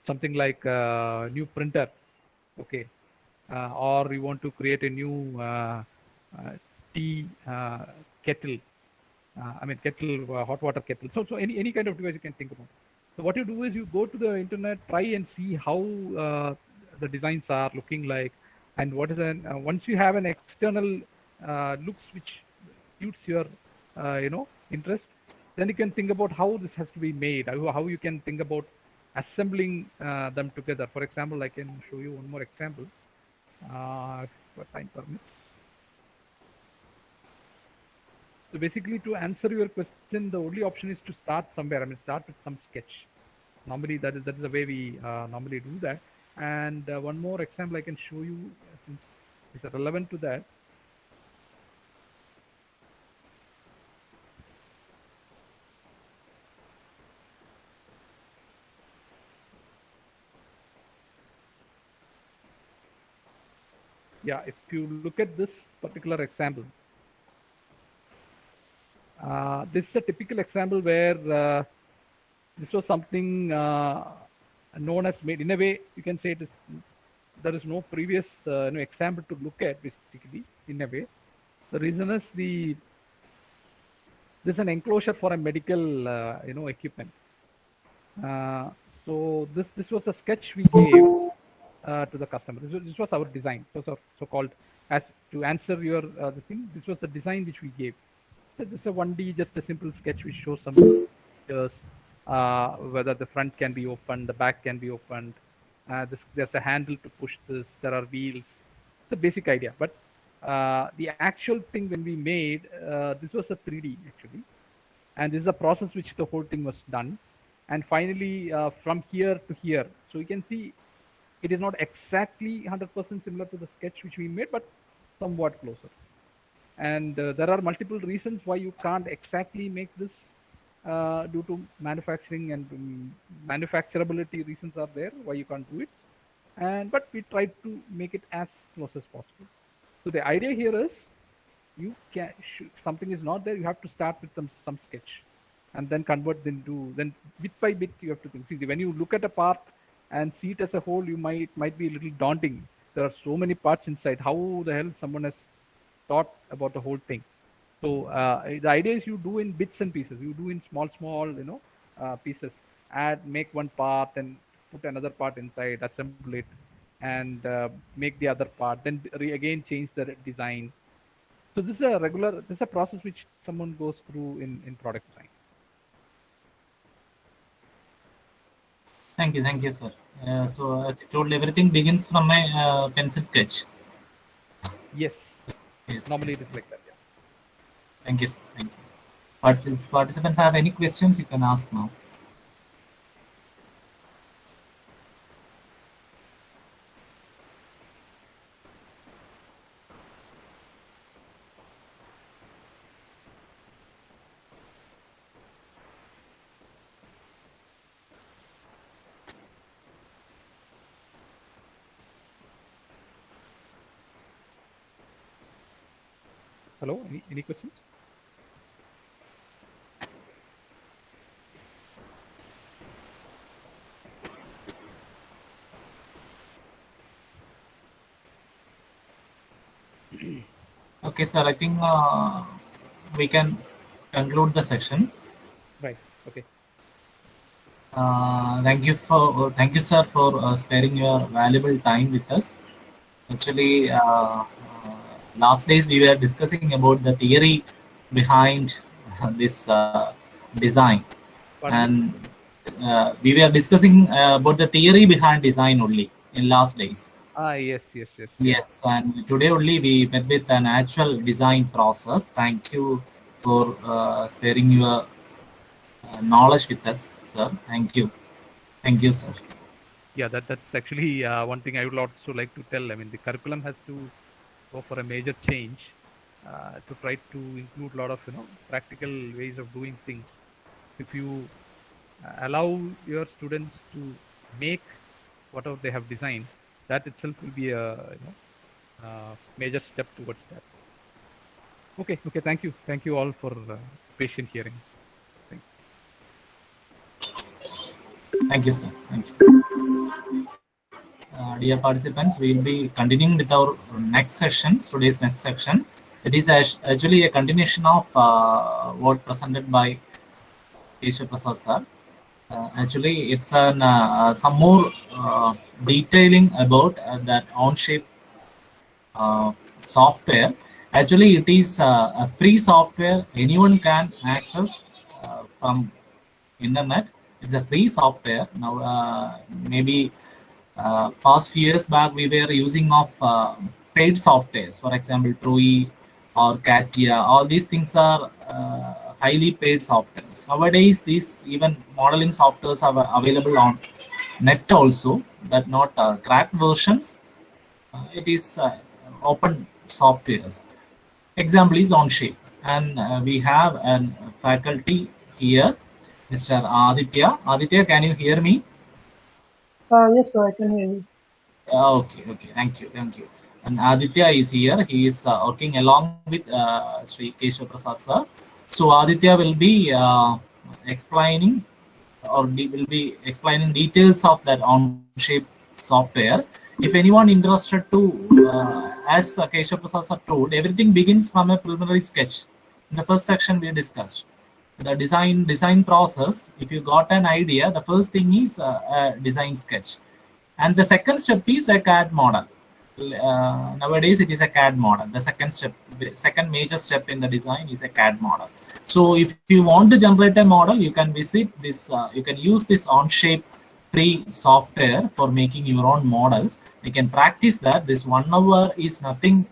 something like a new printer, okay, or you want to create a new tea kettle, kettle, hot water kettle. So any kind of device you can think about. So what you do is you go to the internet, try and see how the designs are looking like, and what is once you have an external looks which suits your interest, then you can think about how this has to be made, how you can think about assembling them together. For example, I can show you one more example if time permits. So basically, to answer your question, the only option is to start somewhere. Start with some sketch. Normally, that is the way we normally do that. And one more example I can show you, since it's relevant to that. Yeah, if you look at this particular example, this is a typical example where this was something known as made. In a way, you can say there is no previous example to look at, basically, in a way. The reason is this is an enclosure for a medical equipment. So this was a sketch we gave to the customer. This was our design. So-called, as to answer your the thing, this was the design which we gave. So this is a 1D, just a simple sketch which shows some features, whether the front can be opened, the back can be opened. There's a handle to push this. There are wheels. It's a basic idea. But the actual thing when we made, this was a 3D actually. And this is a process which the whole thing was done. And finally, from here to here. So you can see it is not exactly 100% similar to the sketch which we made, but somewhat closer. And there are multiple reasons why you can't exactly make this due to manufacturing and manufacturability reasons are there why you can't do it. But we tried to make it as close as possible. So the idea here is you can, something is not there, you have to start with some sketch and then convert into, then bit by bit you have to think. See, when you look at a part and see it as a whole, you might be a little daunting. There are so many parts inside. How the hell someone has thought about the whole thing? So the idea is you do in bits and pieces. You do in small pieces. Make one part and put another part inside, assemble it, and make the other part. Then again change the design. So this is a process which someone goes through in product design. Thank you, sir. So as you told, everything begins from a pencil sketch. Yes. Normally it is like that. Yeah. Thank you, sir. Thank you. But if participants have any questions, you can ask now. Hello, any questions? Okay, sir. I think we can conclude the session. Right. Okay. Thank you, sir, for sparing your valuable time with us. Actually, last days we were discussing about the theory behind this design, Pardon me? and we were discussing about the theory behind design only in last days. Yes, yes, yes, yes. Yes, and today only we met with an actual design process. Thank you for sparing your knowledge with us, sir. Thank you, sir. Yeah, that's actually one thing I would also like to tell. I mean, the curriculum has to go for a major change to try to include a lot of practical ways of doing things. If you allow your students to make whatever they have designed, that itself will be a major step towards that. Okay, okay. Thank you all for patient hearing. Thank you, sir. Thank you. Dear participants, we will be continuing with our next sessions, today's next section. It is actually a continuation of what presented by Keshav Prasad sir. Actually, it's some more detailing about that OnShape software. Actually, it is a free software anyone can access from internet. It's a free software. Now, maybe past few years back, we were using of paid softwares. For example, TRUI or CATIA. All these things are highly paid softwares. Nowadays, these even modeling softwares are available on net also. That not cracked versions. It is open softwares. Example is OnShape, and we have a faculty here, Mr. Aditya. Aditya, can you hear me? Yes, sir, I can hear you. Okay. Thank you. And Aditya is here. He is working along with Sri Keshav Prasad sir. So Aditya will be explaining will be explaining details of that OnShape software. If anyone interested to, as Keshav Prasad sir told, everything begins from a preliminary sketch. In the first section we discussed the design process. If you got an idea, the first thing is a design sketch, and the second step is a CAD model. Nowadays it is a CAD model. The second major step in the design is a CAD model. So if you want to generate a model, you can visit this, you can use this OnShape free software for making your own models. You can practice that. This 1 hour is nothing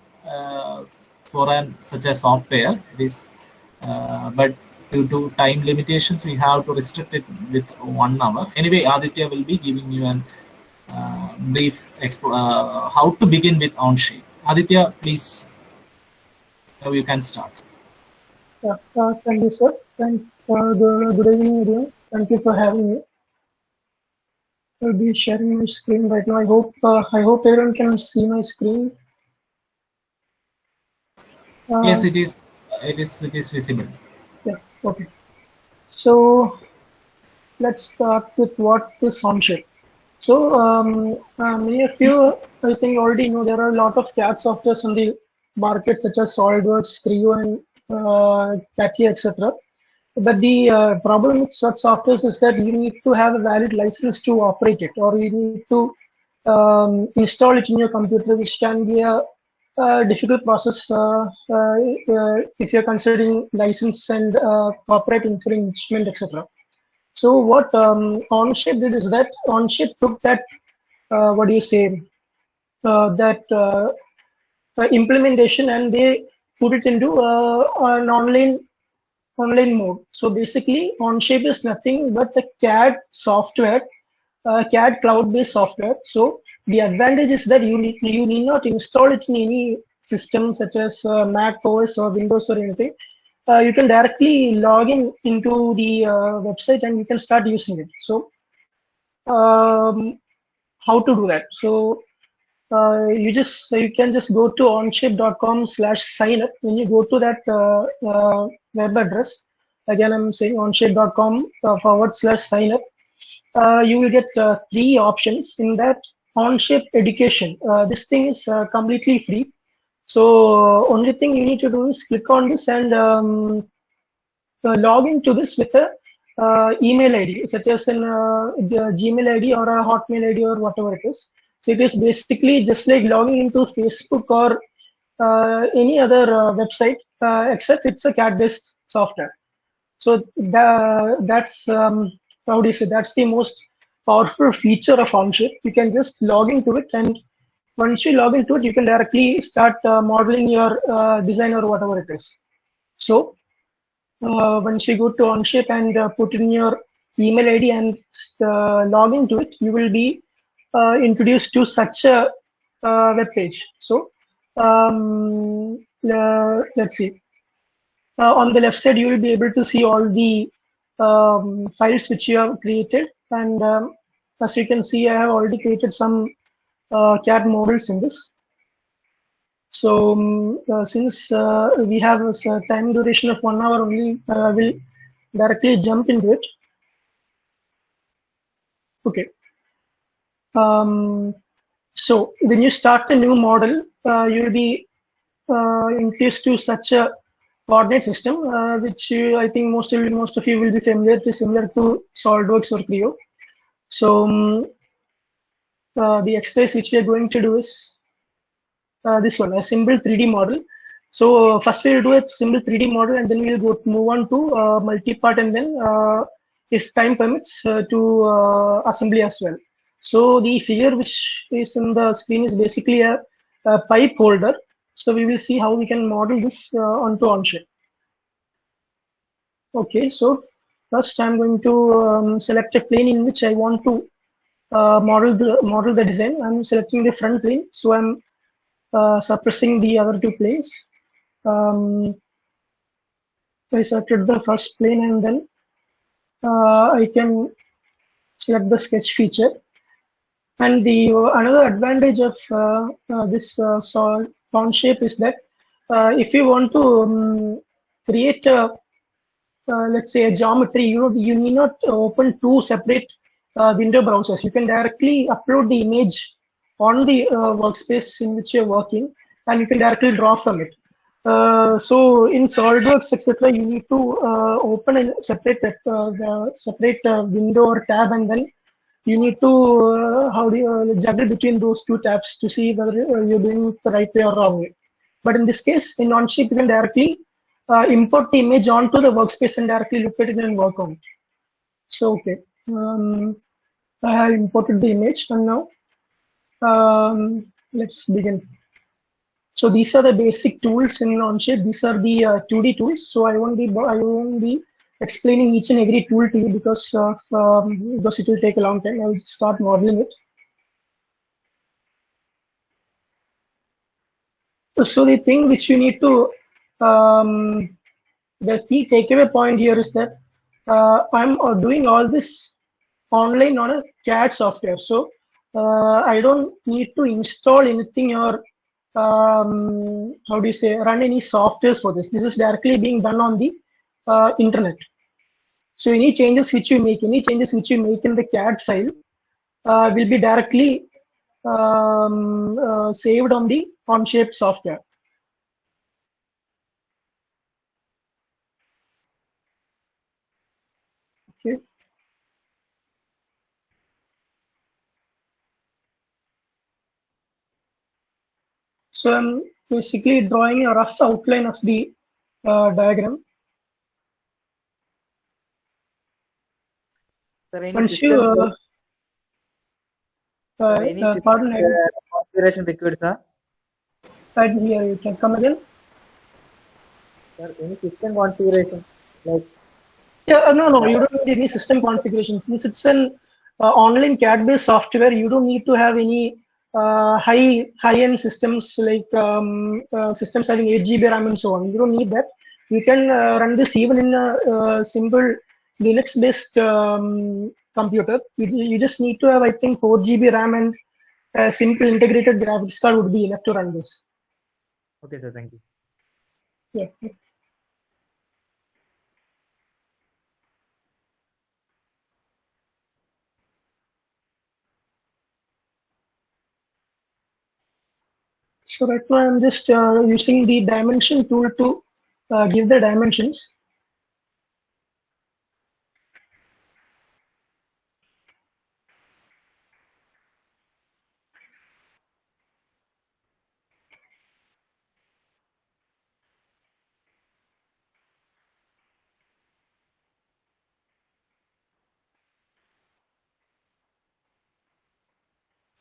for such a software. It is, but due to time limitations, we have to restrict it with 1 hour. Anyway, Aditya will be giving you an brief how to begin with OnShape. Aditya, please, now you can start. Yeah, thank you, sir. Good evening, everyone. Thank you for having me. I'll be sharing my screen right now. I hope everyone can see my screen. Yes, it is visible. Yeah. Okay. So let's start with what is OnShape. So many of you, I think, already know there are a lot of CAD softwares on the market, such as SolidWorks, Creo, and CATIA, etc. But the problem with such softwares is that you need to have a valid license to operate it, or you need to install it in your computer, which can be a difficult process if you're considering license and copyright infringement, etc. So what OnShape did is that OnShape took that what do you say that implementation, and they put it into an online mode. So basically, OnShape is nothing but a CAD software, CAD cloud-based software. So the advantage is that you need not install it in any system such as Mac OS or Windows or anything. You can directly log into the website and you can start using it. So how to do that? So you can just go to onshape.com/signup. When you go to that web address, again I'm saying onshape.com/signup. You will get 3 options in that. OnShape Education. This thing is completely free. So only thing you need to do is click on this and log into this with a email ID, such as the Gmail ID or a Hotmail ID or whatever it is. So it is basically just like logging into Facebook or any other website, except it's a CAD-based software. So that's how do you say? That's the most powerful feature of Onshape. You can just log into it, and once you log into it, you can directly start modeling your design or whatever it is. So once you go to Onshape and put in your email ID and log into it, you will be introduced to such a web page. So let's see. On the left side, you will be able to see all the files which you have created. And as you can see, I have already created some CAD models in this. So since we have a time duration of 1 hour only, we'll directly jump into it. Okay. So when you start a new model, you will be introduced to such a coordinate system, which I think most of you will be familiar to, similar to SolidWorks or Creo. So the exercise which we are going to do is this one, a simple 3D model. So first we will do a simple 3D model, and then we will move on to multi-part, and then if time permits to assembly as well. So the figure which is in the screen is basically a pipe holder. So we will see how we can model this onto Onshape. Okay, so first I'm going to select a plane in which I want to model the design. I'm selecting the front plane, so I'm suppressing the other two planes. I selected the first plane, and then I can select the sketch feature. And the another advantage of this Onshape is that if you want to create a let's say a geometry, you need not open two separate window browsers. You can directly upload the image on the workspace in which you're working, and you can directly draw from it. So in SolidWorks, etc., you need to open a separate window or tab, and then you need to juggle between those two tabs to see whether you're doing it the right way or wrong way. But in this case, in Onshape, you can directly import the image onto the workspace and directly look at it and work on it. So okay, I have imported the image, and now let's begin. So these are the basic tools in Onshape. These are the 2D tools. So I won't be explaining each and every tool to you because it will take a long time. I will start modeling it. So the thing which you need to the key takeaway point here is that I'm doing all this online on a CAD software. So I don't need to install anything or how do you say, run any softwares for this. This is directly being done on the internet. So any changes which you make in the CAD file will be directly saved on the Onshape software. Okay. So I'm basically drawing a rough outline of the diagram. Sir, any Once system you pardon, configuration required, sir? I didn't hear you. Can come again? Sir, any system configuration like? Yeah, no, you don't need any system configuration. Since it's an online CAD-based software, you don't need to have any high-end systems like systems having 8 GB RAM and so on. You don't need that. You can run this even in a simple Linux-based computer. You just need to have, I think, 4 GB RAM and a simple integrated graphics card would be enough to run this. Okay, sir. Thank you. Yeah. So right now I'm just using the dimension tool to give the dimensions.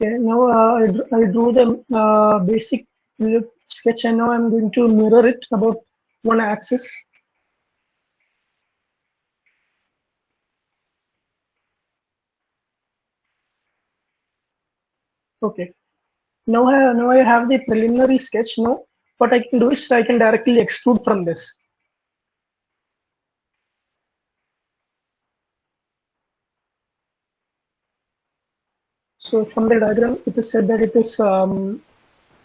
Okay, now I drew the basic sketch, and now I'm going to mirror it about one axis. Okay. Now I have the preliminary sketch. Now what I can do is I can directly extrude from this. So from the diagram, it is said that it is 30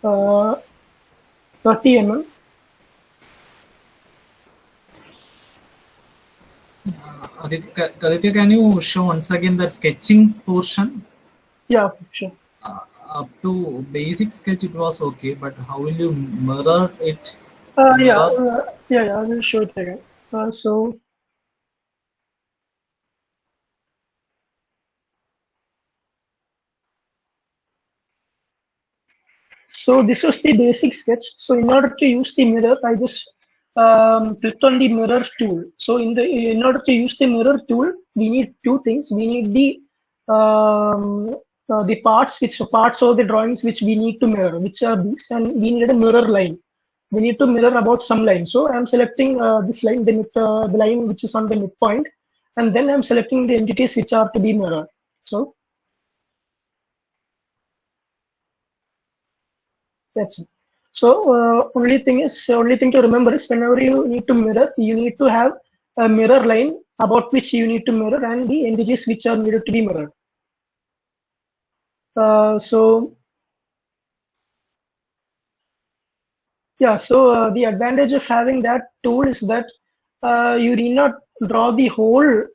mm. Aditya, can you show once again the sketching portion? Yeah, sure. Up to basic sketch it was okay, but how will you mirror it? Yeah, I will show it again. So this was the basic sketch. So in order to use the mirror, I just clicked on the mirror tool. So in order to use the mirror tool, we need two things. We need the parts of the drawings which we need to mirror, which are these, and we need a mirror line. We need to mirror about some line. So I'm selecting this line, the line which is on the midpoint, and then I'm selecting the entities which are to be mirrored. So that's it. So only thing to remember is whenever you need to mirror, you need to have a mirror line about which you need to mirror and the entities which are needed to be mirrored. So the advantage of having that tool is that you need not draw the whole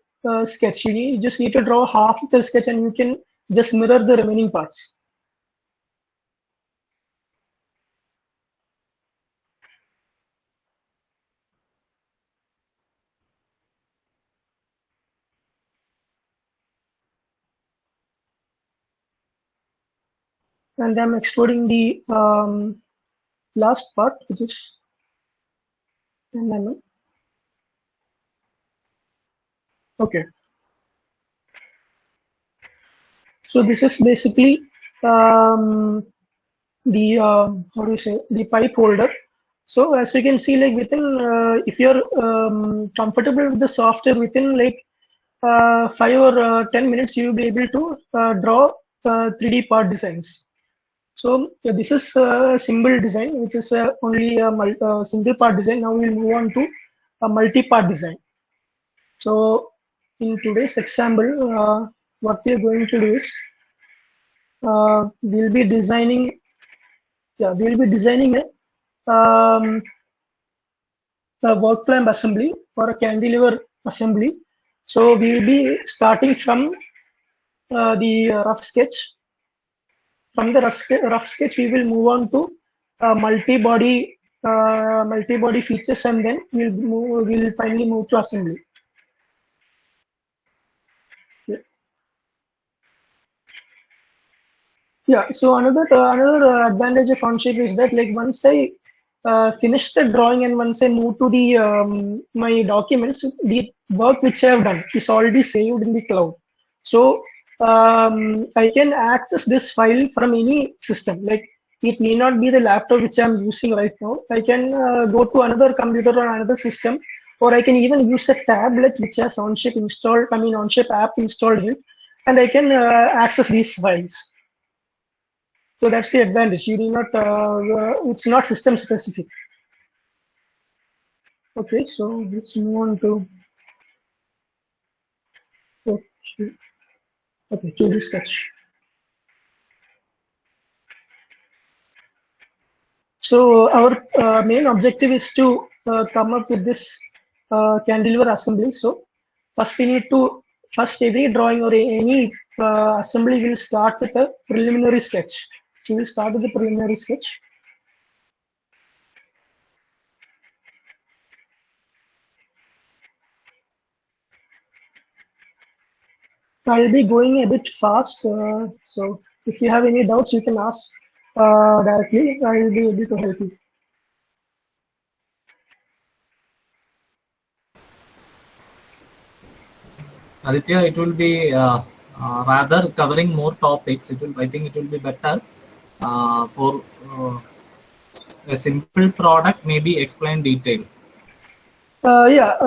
sketch. You just need to draw half of the sketch, and you can just mirror the remaining parts. And I'm exploding the last part, which is 10 mm. Okay. So this is basically the how do you say, the pipe holder. So as we can see, like within if you're comfortable with the software, within like 5 or 10 minutes, you'll be able to draw 3D part designs. So this is a symbol design, which is only a single part design. Now we'll move on to a multi-part design. So in today's example, what we are going to do is we'll be designing a work clamp assembly or a cantilever assembly. So we'll be starting from the rough sketch. From the rough sketch, we will move on to multi-body features, and then we'll finally move to assembly. Yeah. So another advantage of Onshape is that, like, once I finish the drawing and once I move to the my documents, the work which I have done is already saved in the cloud. So I can access this file from any system. Like, it may not be the laptop which I'm using right now. I can go to another computer or another system, or I can even use a tablet which has Onshape installed. I mean, Onshape app installed in it, and I can access these files. So that's the advantage. You need not. It's not system specific. Okay, so let's move on to. Okay, to the sketch. So our main objective is to come up with this cantilever assembly. So first we need to every drawing or any assembly will start with a preliminary sketch. So we'll start with the preliminary sketch. I'll be going a bit fast, so if you have any doubts, you can ask directly. I will be able to help you. Aditya, it will be rather covering more topics, I think it will be better for a simple product, maybe explain detail. Yeah.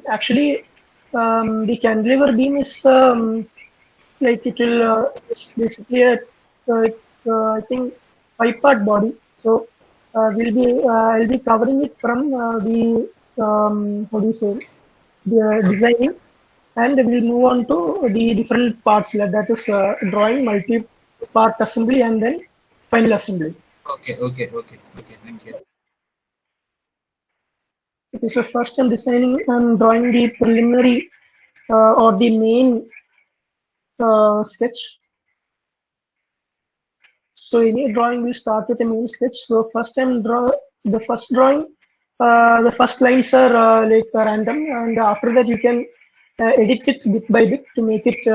Actually, the cantilever beam is like it will it's basically a I think 5-part body. So I'll be covering it from the how do you say, the designing, and we'll move on to the different parts, like that is drawing, multi-part assembly, and then final assembly. Okay. Thank you. Okay, so first I'm designing and drawing the preliminary or the main sketch. So any drawing will start with a main sketch. So first time draw the first drawing. The first lines are like random, and after that you can edit it bit by bit to make it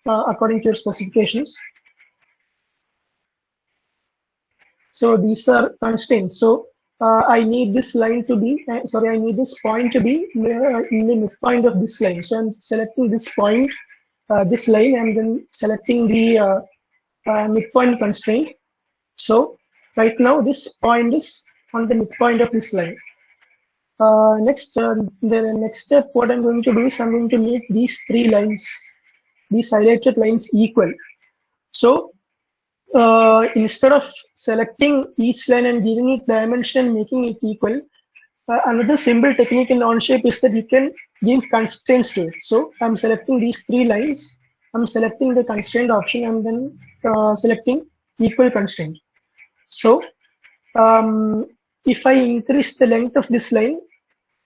according to your specifications. So these are constraints. So I need this line to be, I need this point to be in the midpoint of this line. So I'm selecting this point, this line, and then selecting the midpoint constraint. So right now this point is on the midpoint of this line. The next step, what I'm going to do is I'm going to make these three lines, these highlighted lines, equal. So instead of selecting each line and giving it dimension and making it equal, another simple technique in Onshape is that you can give constraints to it. So I'm selecting these three lines, I'm selecting the constraint option, and then selecting equal constraint. So if I increase the length of this line,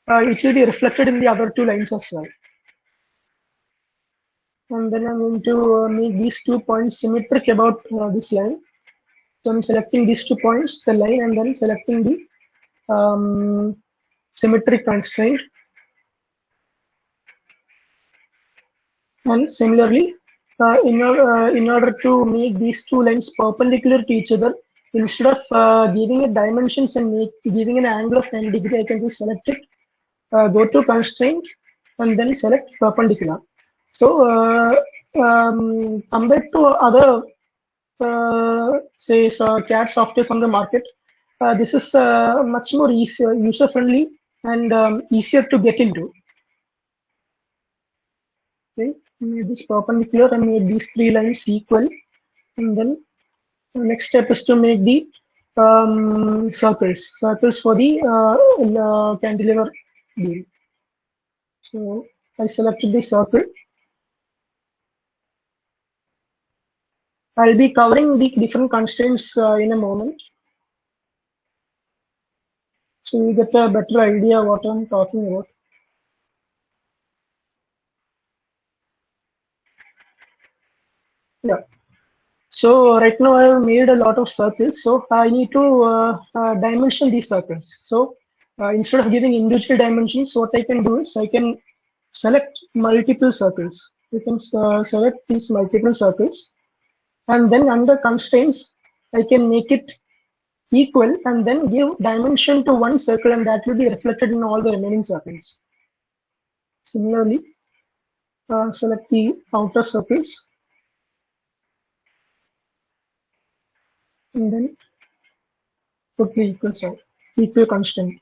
it will be reflected in the other two lines as well. And then I'm going to make these 2 points symmetric about this line. So I'm selecting these 2 points, the line, and then selecting the symmetric constraint. And similarly, in order to make these two lines perpendicular to each other, instead of giving it dimensions and giving an angle of 90 degrees, I can just select it, go to constraint, and then select perpendicular. So compared to other say CAD softwares on the market, this is much more user-friendly and easier to get into. Okay, made this perpendicular and made these three lines equal, and then the next step is to make the circles for the cantilever beam. So I selected the circle. I'll be covering the different constraints in a moment, so you get a better idea what I'm talking about. Yeah. So right now I have made a lot of circles, so I need to dimension these circles. So instead of giving individual dimensions, what I can do is I can select multiple circles. You can select these multiple circles, and then under constraints, I can make it equal and then give dimension to one circle, and that will be reflected in all the remaining circles. Similarly, select the outer circles, and then put the equal constraint.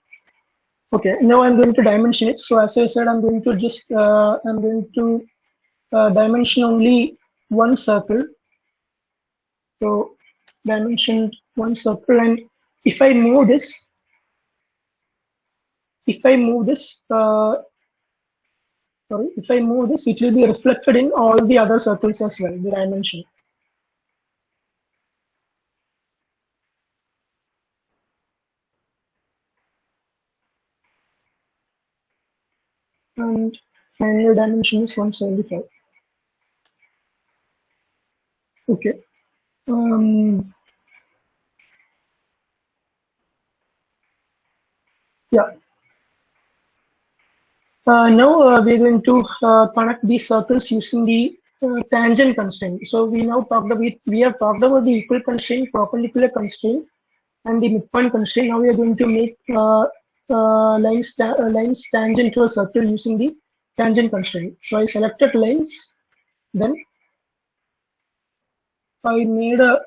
Okay, now I'm going to dimension it. So as I said, I'm going to just dimension only one circle. So dimension one circle, and if I move this, it will be reflected in all the other circles as well, the dimension. And final dimension is 175. Okay. Yeah. Now we're going to connect these circles using the tangent constraint. So we have talked about the equal constraint, perpendicular constraint, and the midpoint constraint. Now we are going to make lines tangent to a circle using the tangent constraint. So I selected lines, Then I made a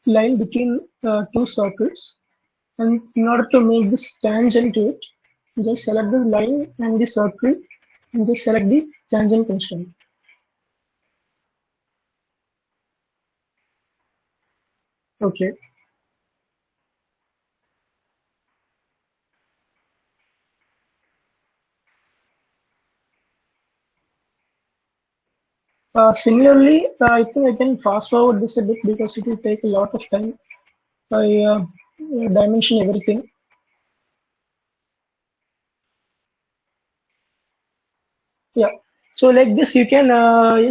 line between two circles, and in order to make this tangent to it, just select the line and the circle and just select the tangent constraint. Okay. Similarly, I think I can fast forward this a bit because it will take a lot of time. I dimension everything. Yeah. So like this, you can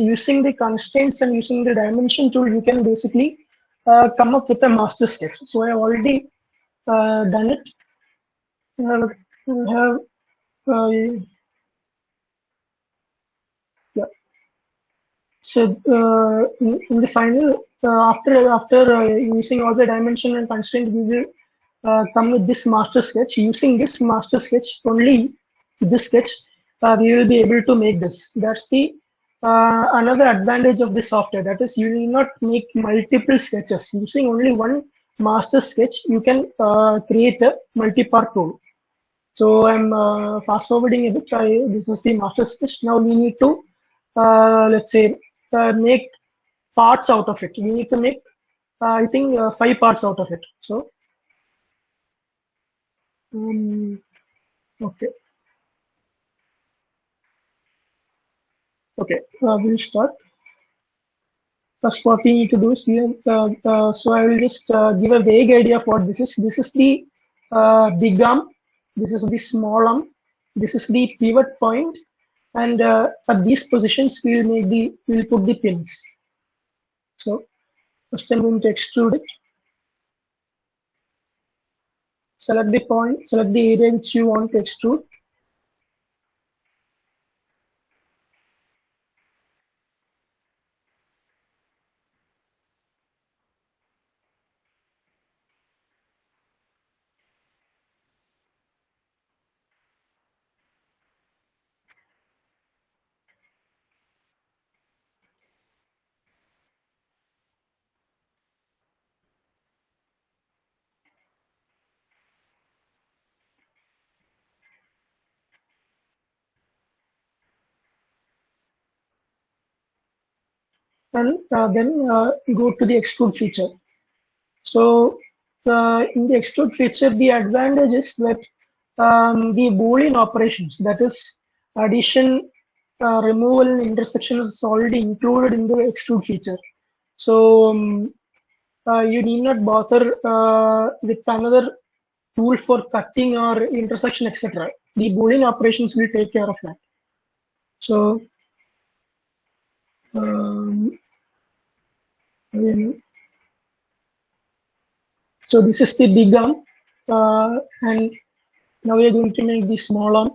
using the constraints and using the dimension tool, you can basically come up with a master sketch. So I have already done it. Have uh, yeah. So in the final, after using all the dimension and constraint, we will come with this master sketch. Using this master sketch, only this sketch, we will be able to make this. That's the another advantage of this software. That is, you need not make multiple sketches. Using only one master sketch, you can create a multi-part tool. So I'm fast forwarding a bit. This is the master sketch. Now we need to, let's say, make parts out of it. We need to make, I think, 5 parts out of it. So, okay. Okay, we'll start. First, what we need to do is, so I will just give a vague idea of what this is. This is the big arm. This is the small arm. This is the pivot point. And at these positions, we'll put the pins. So first I'm going to extrude it. Select the point, select the area which you want to extrude. And then go to the extrude feature. So in the extrude feature, the advantage is that the Boolean operations, that is addition, removal, and intersection is already included in the extrude feature. So you need not bother with another tool for cutting or intersection, etc. The Boolean operations will take care of that. So so this is the big arm, and now we are going to make the small arm.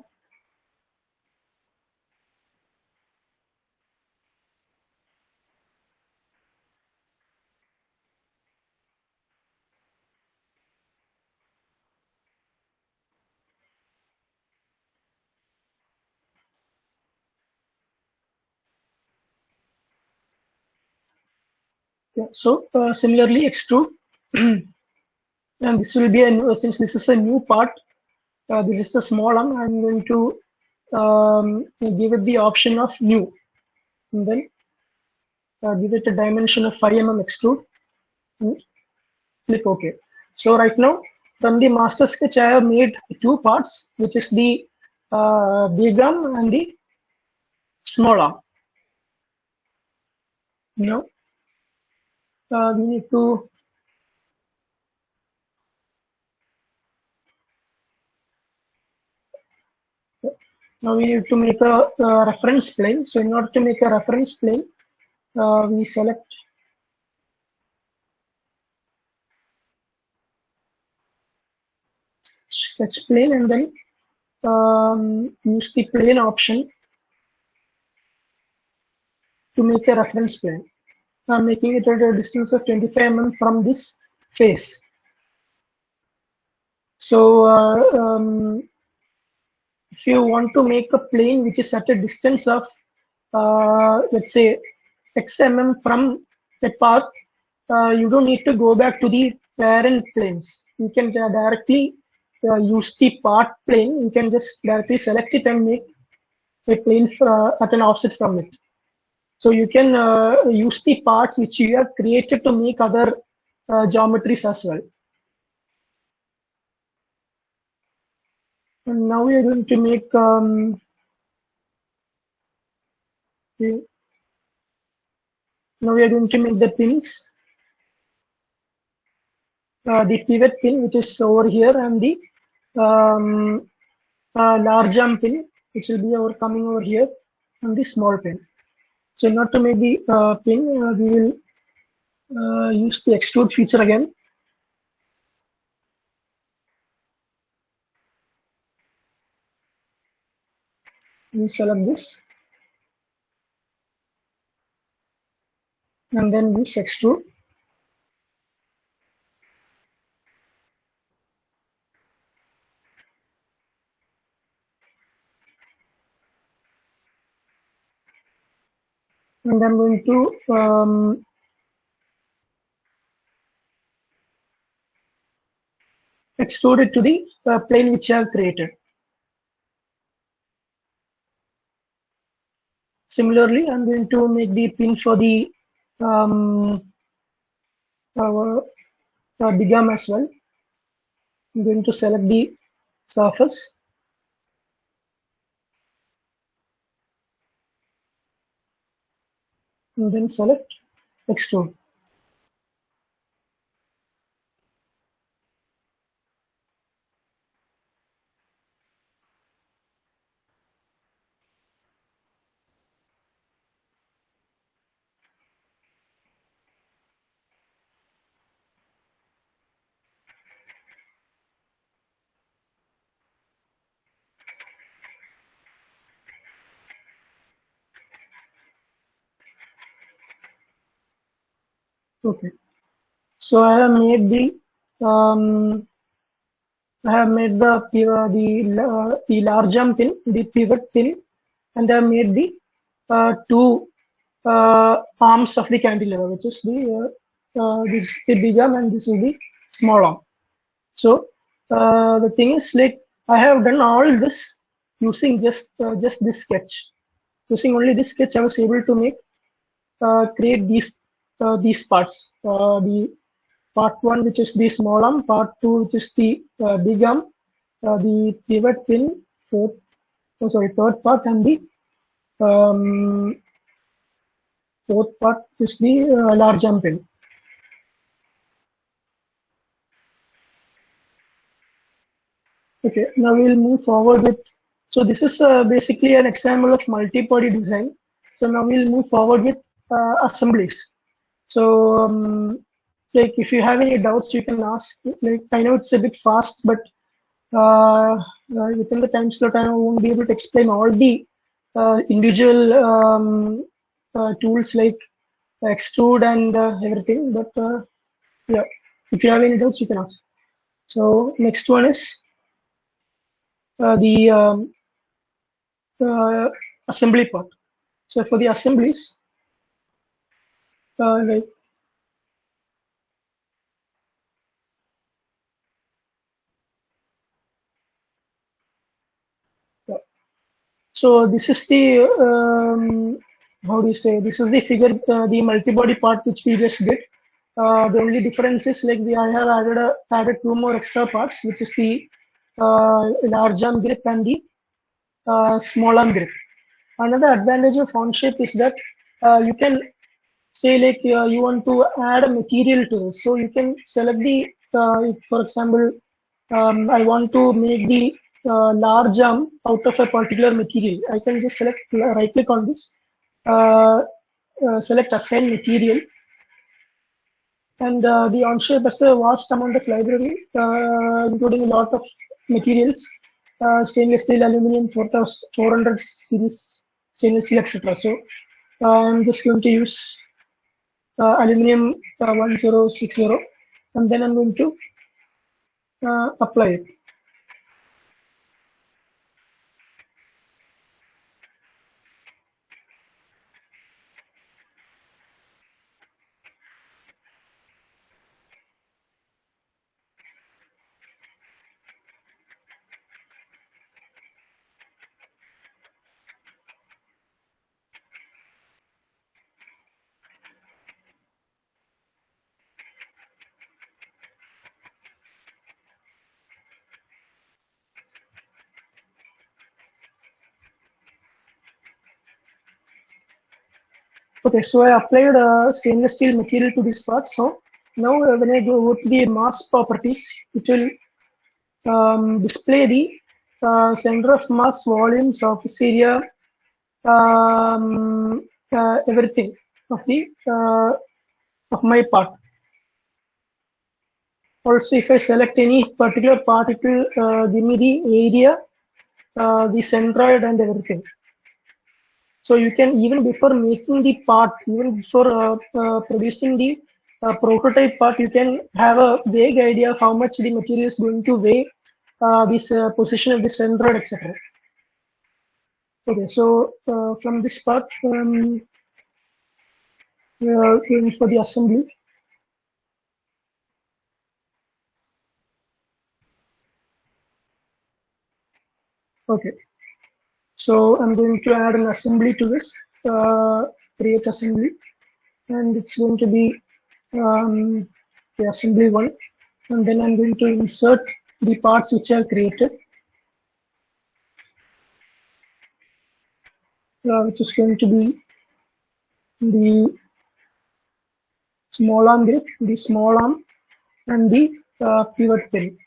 Yeah, so similarly extrude, and this will be a since this is a new part, this is the small arm. I'm going to give it the option of new, and then give it a dimension of 5 mm extrude, and click OK. So right now, from the master sketch, I have made 2 parts, which is the big arm and the small arm. Now we need to make a reference plane. So in order to make a reference plane, we select sketch plane and then use the plane option to make a reference plane. I'm making it at a distance of 25 mm from this face. So if you want to make a plane which is at a distance of let's say XMM from that path, you don't need to go back to the parent planes. You can directly use the part plane. You can just directly select it and make a plane at an offset from it. So you can use the parts which you have created to make other geometries as well. And now we are going to make now we are going to make the pins. The pivot pin, which is over here, and the large arm pin, which will be coming over here, and the small pin. So not to make the pin, we will use the extrude feature again. We select this, and then use extrude. And I'm going to extrude it to the plane which I have created. Similarly, I'm going to make the pin for the big arm as well. I'm going to select the surface. And then select extrude. Okay. So I have made the large arm pin, the pivot pin, and I have made the two arms of the cantilever, which is this is the big arm and this is the small arm. So the thing is, like, I have done all this using just this sketch. Using only this sketch, I was able to create these parts. The part 1, which is the small arm, part 2, which is the big arm, the pivot pin, third part, and the fourth part is the large arm pin. Okay, now we will move forward with. So this is basically an example of multi-body design. So now we'll move forward with assemblies. So like, if you have any doubts, you can ask. Like, I know it's a bit fast, but within the time slot, I won't be able to explain all the individual tools like extrude and everything. But yeah, if you have any doubts, you can ask. So next one is the assembly part. So for the assemblies, like, so this is the how do you say? This is the figure, the multi-body part which we just did. The only difference is, like, I have added two more extra parts, which is the large arm grip and the small arm grip. Another advantage of Onshape is that you can say, like, you want to add a material to this, so you can select the for example, I want to make the large arm out of a particular material. I can just right click on this, select assign material, and the Onshape has a vast amount of library, including a lot of materials, stainless steel, aluminum, 4400 series, stainless steel, etc. So I'm just going to use aluminum 1060, and then I'm going to apply it. Okay, so I applied stainless steel material to this part. So now when I go to the mass properties, it will display the center of mass, volume, surface area, everything of the of my part. Also, if I select any particular part, it will give me the area, the centroid, and everything. So you can, even before making the part, even before producing the prototype part, you can have a vague idea of how much the material is going to weigh, this position of the centroid, etc. Okay, so from this part, we are going for the assembly. Okay, so I'm going to add an assembly to this, create assembly, and it's going to be the assembly one, and then I'm going to insert the parts which I have created, which is going to be the small arm grip, the small arm, and the pivot pin.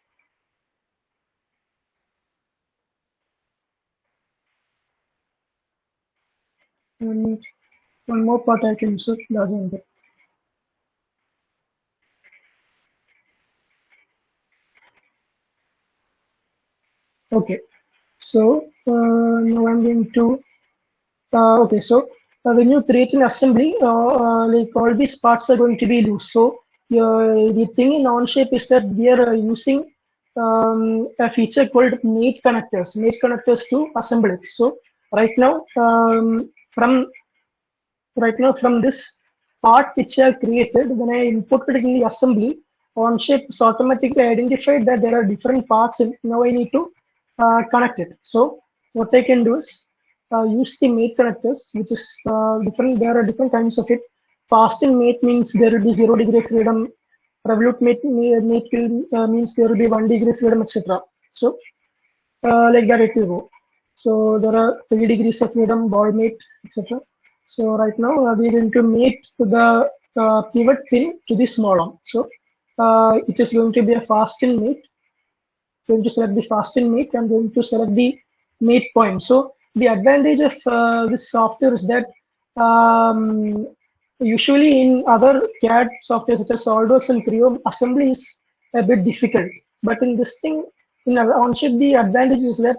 And one more part I can insert large arm grip. Okay, so now I'm going to okay, so when you create an assembly, like all these parts are going to be loose. So the thing in Onshape is that we are using a feature called mate connectors to assemble it. So right now, from this part which I have created, when I imported in the assembly, Onshape is automatically identified that there are different parts, and now I need to connect it. So what I can do is use the mate connectors, which is different. There are different kinds of it. Fasten mate means there will be 0 degree freedom. Revolute mate means there will be 1 degree freedom, etc. So like that it will go. So there are 3 degrees of freedom, ball mate, etc. So right now we are going to mate the pivot pin to the small arm. So it is going to be a fasten mate. Going to select the fasten mate. I'm going to select the mate point. So the advantage of this software is that usually in other CAD software such as SolidWorks and Creo, assembly is a bit difficult. But in this thing, in Onshape, the advantage is that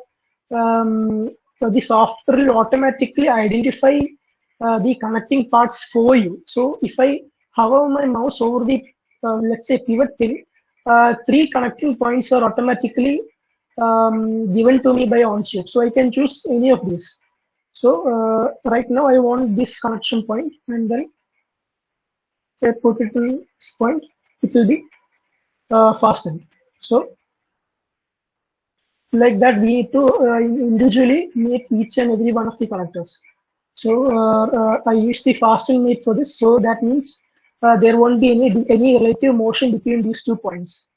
the software will automatically identify the connecting parts for you. So if I hover my mouse over the let's say pivot pin, 3 connecting points are automatically given to me by Onshape. So I can choose any of these. So right now I want this connection point, and then I put it to this point. It will be fastened. So like that, we need to individually make each and every one of the connectors. So I use the fasten mate for this. So that means there won't be any relative motion between these 2 points.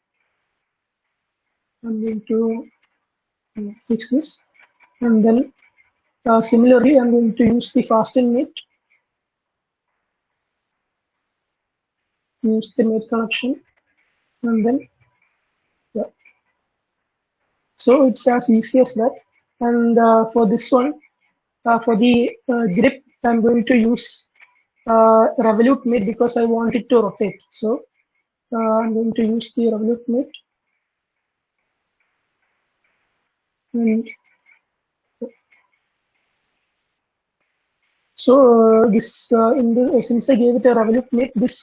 I'm going to fix this, and then similarly I'm going to use the fasten mate, use the mate connection, and then yeah. So it's as easy as that. And for this one, for the grip, I'm going to use Revolute mate because I want it to rotate. So I'm going to use the Revolute mate. And so this since I gave it a Revolute mate, this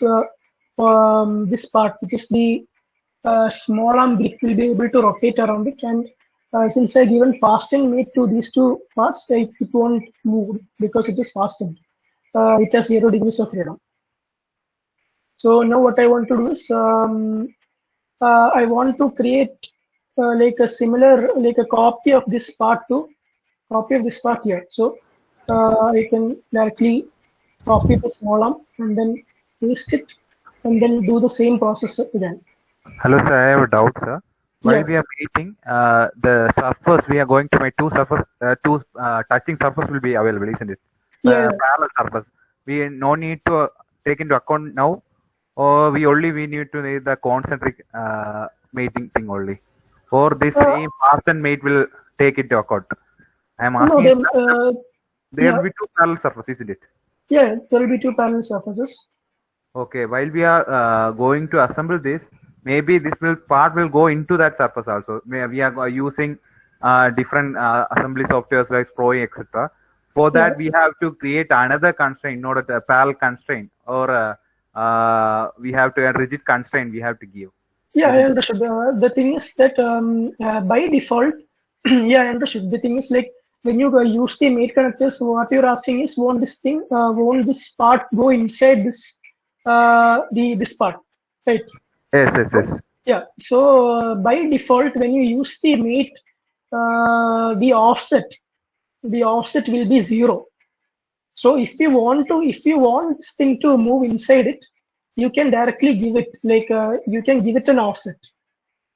this part, which is the small arm grip, will be able to rotate around it. And since I given fasten mate to these 2 parts, it won't move because it is fastened. It has 0 degrees of freedom. So now what I want to do is I want to create like a similar, like a copy of this part here. So I can directly copy the small arm and then paste it, and then do the same process again. Hello, sir. I have a doubt, sir. While we are making the surface, we are going to make 2 surface, 2 touching surface will be available, isn't it? Yeah. Parallel surface. we no need to take into account now, or we need to need the concentric mating thing only, or this same path and mate will take into account. I am asking. No, there will be two parallel surfaces, isn't it? Yeah, there will be two parallel surfaces. Okay, while we are going to assemble this, maybe this part will go into that surface also. We are using different assembly softwares like Sproi, etc. For that, we have to create another constraint in order to parallel constraint, or we have to a rigid constraint we have to give. Yeah, I understood. The thing is that by default, yeah, I understood. The thing is like when you use the mate connectors, what you're asking is won't this part go inside this this part, right? Yes. Yeah. So by default, when you use the mate, the offset will be 0. So if you want this thing to move inside it, you can directly give it like you can give it an offset.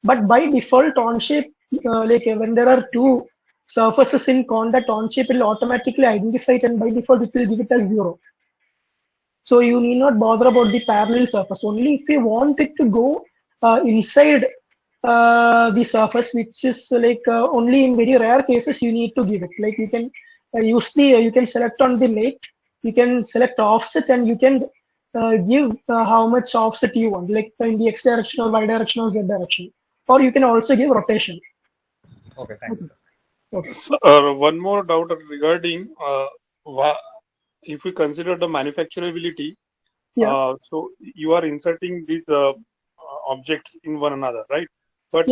But by default, Onshape, like when there are two surfaces in contact, Onshape will automatically identify it, and by default it will give it as 0. So you need not bother about the parallel surface. Only if you want it to go inside the surface, which is like only in very rare cases you need to give it. Like you can you can select on the mate, you can select offset, and you can give how much offset you want, like in the x direction or y direction or z direction, or you can also give rotation. Okay, thank you. Okay. So, one more doubt regarding if we consider the manufacturability. Yeah. So you are inserting these objects in one another, right? But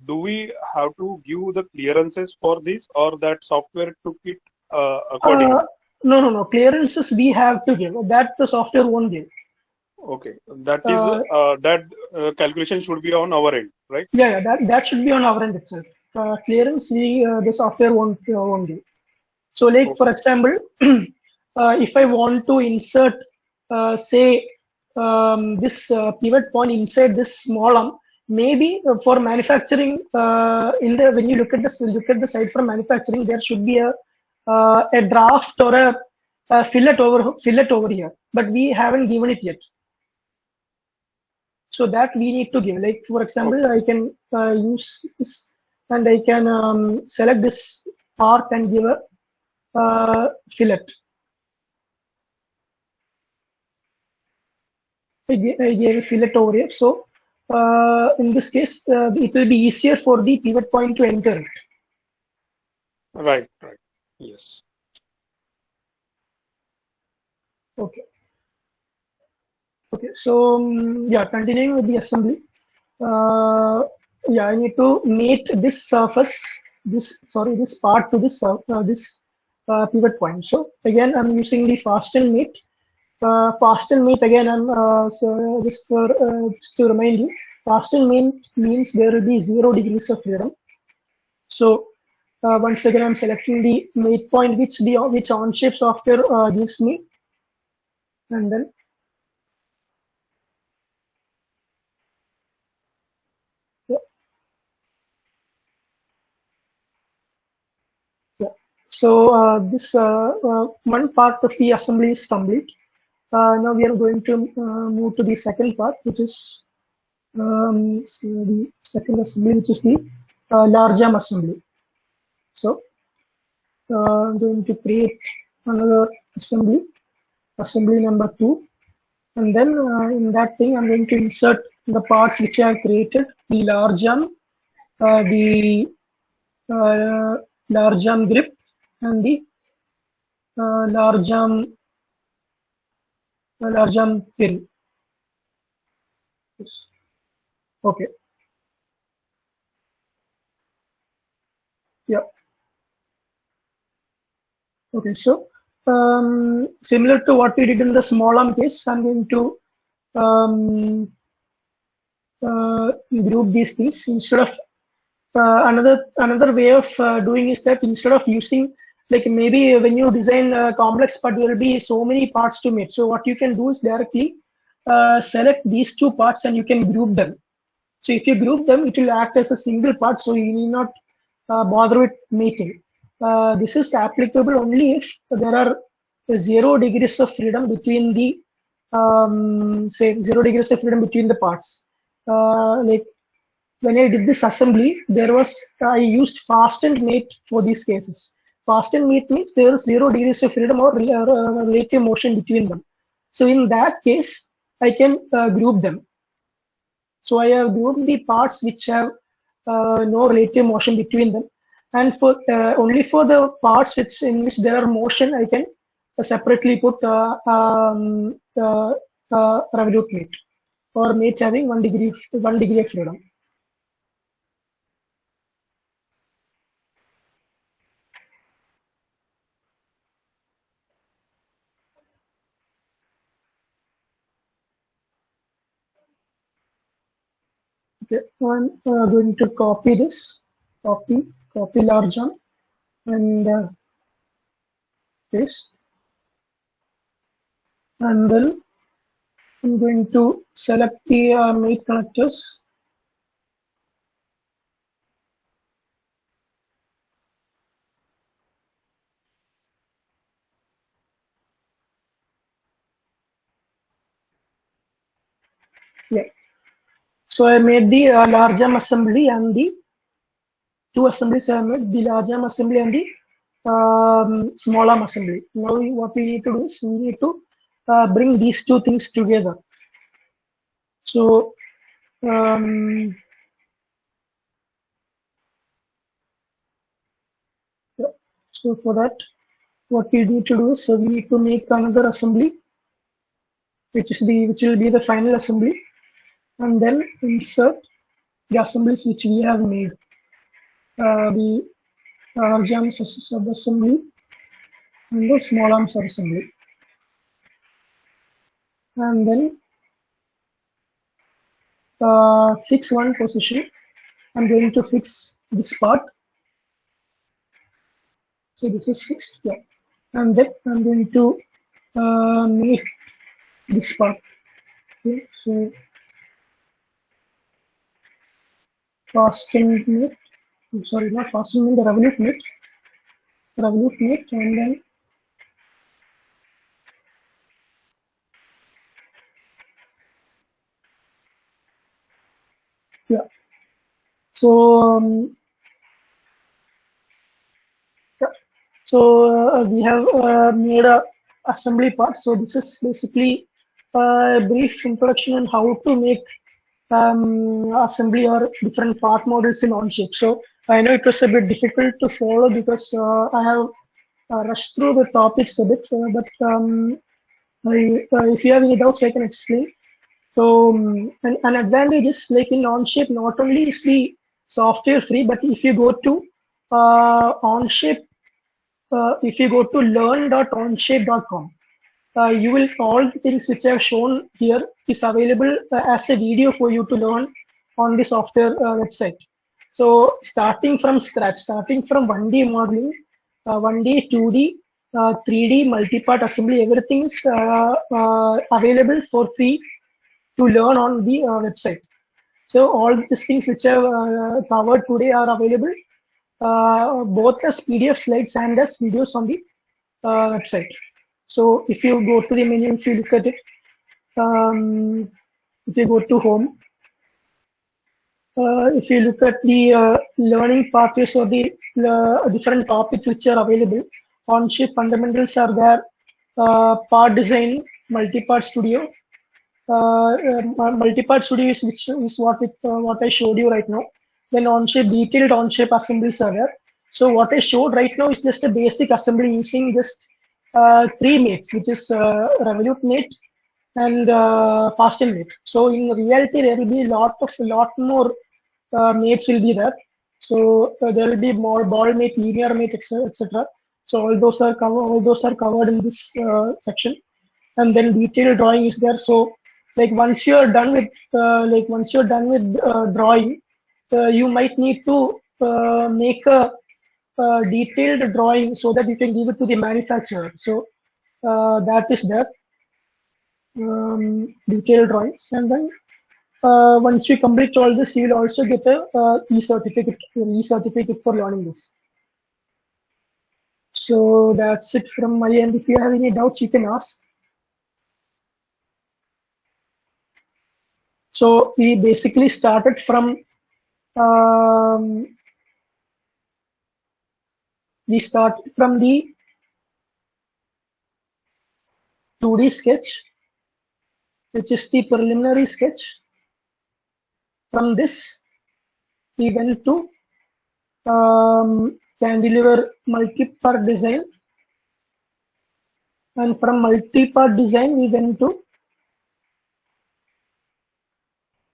do we have to give the clearances for this, or that software took it accordingly? No. Clearances we have to give. That the software won't give. Okay, that is that calculation should be on our end, right? Yeah, that should be on our end itself. Clearance the software won't give. So, like for example, if I want to insert, say, this pivot point inside this small arm, maybe for manufacturing, when you look at the site for manufacturing, there should be a draft or a fillet over here, but we haven't given it yet. So that we need to give. Like for example, I can use this, and I can select this part and give a fillet. I gave a fillet over here. So in this case, it will be easier for the pivot point to enter it. Right. Yes. Okay. So yeah, continuing with the assembly. Yeah, I need to mate this surface, this part to this pivot point. So again, I'm using the fasten mate. Fasten mate again. So just to remind you, fasten mate means there will be 0 degrees of freedom. So once again, I'm selecting the mate point which Onshape software gives me, and then so this one part of the assembly is complete. Now we are going to move to the second part, which is the second assembly, which is the large arm assembly. So I'm going to create another assembly number 2, and then in that thing I'm going to insert the parts which I have created: the large arm, the large arm grip, and the large arm pin. Okay. Yeah. Okay. So similar to what we did in the small arm case, I'm going to group these things. Instead of another way of doing is that instead of using, like maybe when you design a complex part, there will be so many parts to make. So what you can do is directly select these 2 parts and you can group them. So if you group them, it will act as a single part, so you need not bother with mating. This is applicable only if there are 0 degrees of freedom between the say 0 degrees of freedom between the parts. Like when I did this assembly, I used fast and mate for these cases. Fast and mate means there is 0 degrees of freedom or relative motion between them. So in that case, I can group them. So I have grouped the parts which have no relative motion between them, and for only for the parts in which there are motion, I can separately put revolute mate or mate having 1 degree of freedom. Okay, I'm going to copy this, copy large one, and paste, and then I'm going to select the mate connectors. Yeah. So I made the large arm assembly and the two assemblies. I made the large arm assembly and the small arm assembly. Now what we need to do is we need to bring these two things together. So yeah. So for that, what we need to do is we need to make another assembly, which will be the final assembly, and then insert the assemblies which we have made. The large arm sub-assembly and the small arm sub-assembly. And then fix one position. I'm going to fix this part. So this is fixed, yeah. And then I'm going to make this part. Okay, so fasten mate. I'm sorry, not fasten mate, the revolute mate. Revolute mate, and then yeah. So yeah. So we have made a assembly part. So this is basically a brief introduction on how to make assembly or different part models in Onshape. So I know it was a bit difficult to follow because I have rushed through the topics a bit, but if you have any doubts, I can explain. So an advantage is like in Onshape, not only is the software free, but if you go to Onshape, if you go to learn.onshape.com, you will all the things which I have shown here is available as a video for you to learn on the software website. So starting from scratch, starting from 1D modeling, 1D, 2D, 3D, multi-part assembly, everything is available for free to learn on the website. So all these things which I have covered today are available both as PDF slides and as videos on the website. So if you go to the menu, if you look at it, if you go to home, if you look at the learning pathways or the different topics which are available, Onshape fundamentals are there, part design, multi-part studio. Multi-part studio is what I showed you right now. Then Onshape, detailed Onshape assemblies are there. So what I showed right now is just a basic assembly using just 3 mates, which is revolute mate and fasten mate. So in reality, there will be a lot more mates will be there. So there will be more ball mate, linear mate, etc. So all those are covered in this section. And then detailed drawing is there. So like once you're done with drawing, you might need to make a detailed drawing so that you can give it to the manufacturer. So that is there. Detailed drawings, and then once you complete all this, you will also get a e-certificate for learning this. So that's it from my end. If you have any doubts, you can ask. So we basically started from the 2D sketch, which is the preliminary sketch. From this, we went to cantilever multi-part design, and from multi-part design, we went to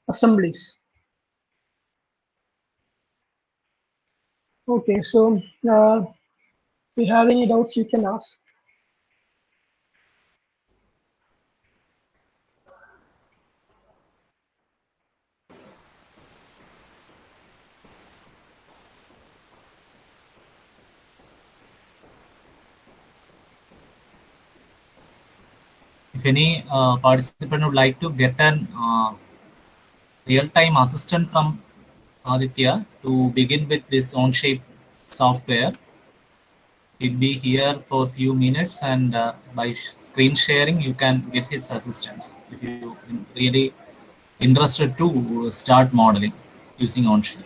assemblies. Okay, so if you have any doubts, you can ask. If any participant would like to get an real-time assistant from Aditya to begin with this OnShape software, he'll be here for a few minutes, and by screen sharing, you can get his assistance if you really interested to start modeling using OnShape.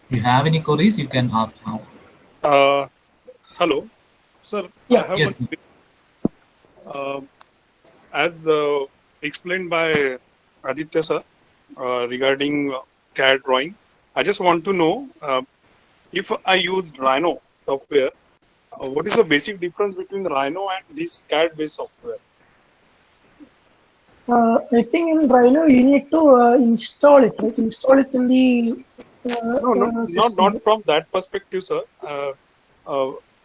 If you have any queries, you can ask now. Hello, sir. Yeah. I have Yes. As explained by Aditya sir regarding CAD drawing, I just want to know if I use Rhino software, what is the basic difference between Rhino and this CAD-based software? I think in Rhino you need to install it, right? Install it in the Not from that perspective, sir.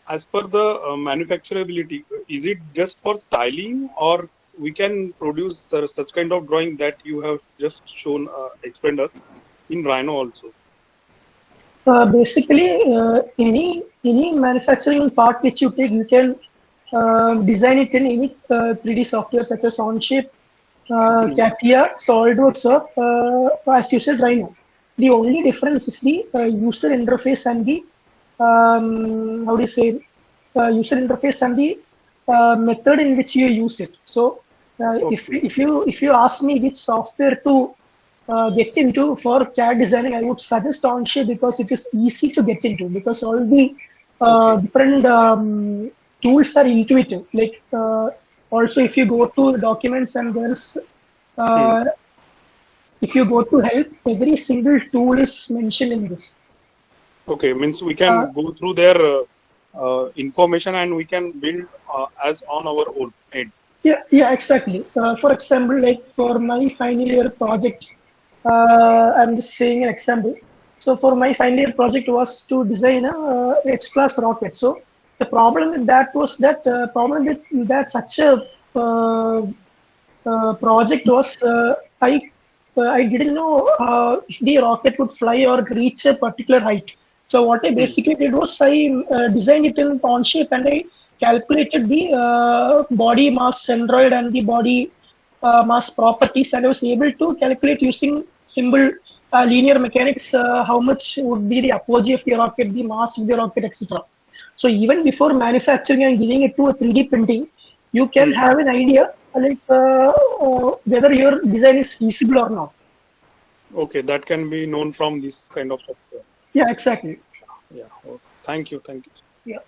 As per the manufacturability, is it just for styling, or we can produce such kind of drawing that you have just shown, explained us in Rhino also? Basically, any manufacturing part which you take, you can design it in any 3D software such as OnShape, CATIA, SolidWorks, or as you said, Rhino. The only difference is the user interface and the user interface and the method in which you use it. So, if you ask me which software to get into for CAD designing, I would suggest OnShape because it is easy to get into, because all the different tools are intuitive. Like also, if you go to documents and there's if you go to help, every single tool is mentioned in this. Okay, means we can go through their information and we can build as on our own end. Yeah, exactly. For example, like for my final year project, I'm just saying an example. So for my final year project was to design a H-class rocket. So the problem with that was that such a project was I didn't know if the rocket would fly or reach a particular height. So what I basically did was I designed it in OnShape and I calculated the body mass centroid and the body mass properties, and I was able to calculate using simple linear mechanics how much would be the apogee of the rocket, the mass of the rocket, etc. So even before manufacturing and giving it to a 3D printing, you can have an idea like whether your design is feasible or not. Okay, that can be known from this kind of software. Yeah, exactly. Yeah. Okay. Thank you. Yeah.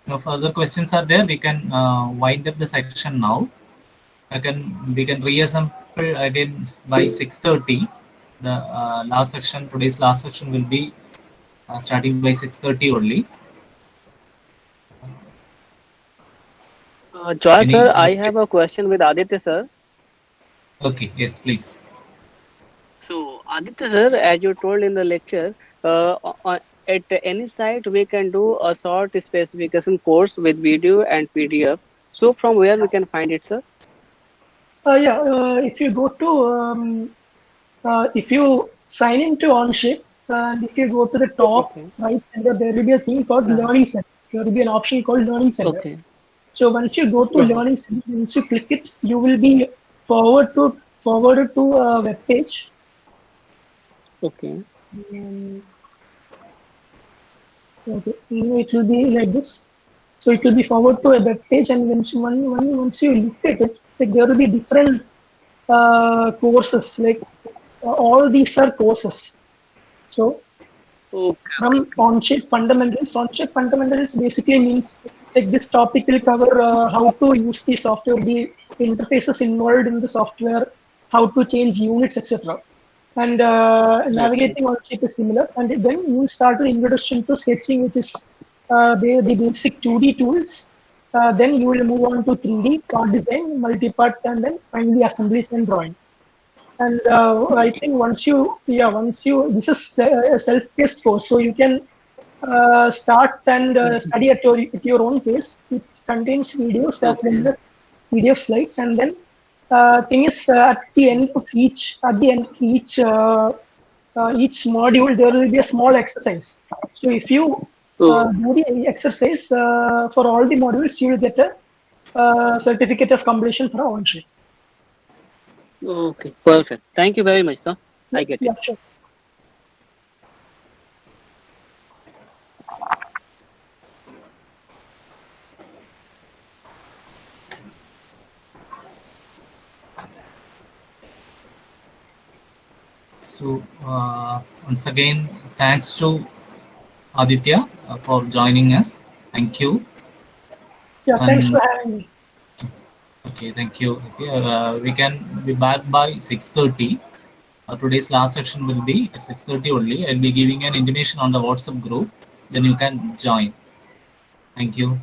No further questions are there. We can wind up the section now. We can reassemble again by 6:30. The today's last section will be starting by 6:30 only. Joy sir, I have a question with Aditya sir. Okay, yes, please. So Aditya sir, as you told in the lecture, at any site we can do a short specification course with video and PDF. So from where we can find it, sir? If you go to if you sign into OnShape, and if you go to the top right center, there will be a thing called Learning Center. There will be an option called Learning Center. Okay. So once you go to learning series, once you click it, you will be forwarded to a web page. Okay. Okay, it will be like this. So it will be forwarded to a web page, and once you look at it, like there will be different courses. Like all these are courses. So from Onshape fundamentals, Onshape fundamentals basically means like this topic will cover how to use the software, the interfaces involved in the software, how to change units, etc. And navigating Onshape is similar. And then you start an introduction to sketching, which is the basic 2D tools. Then you will move on to 3D, card design, multi-part, and then finally assemblies and drawing. And I think once you, this is a self-paced course, so you can start and study at your own pace. It contains videos as well as PDF slides, and then thing is at the end of each module there will be a small exercise. So if you do the exercise for all the modules, you will get a certificate of completion for Onshape. Okay, perfect. Thank you very much, sir. I get it. Yeah, sure. So once again, thanks to Aditya for joining us. Thank you. Yeah, thanks for having me. Okay, thank you. Okay, we can be back by 6:30. Today's last section will be at 6:30 only. I'll be giving an intimation on the WhatsApp group. Then you can join. Thank you.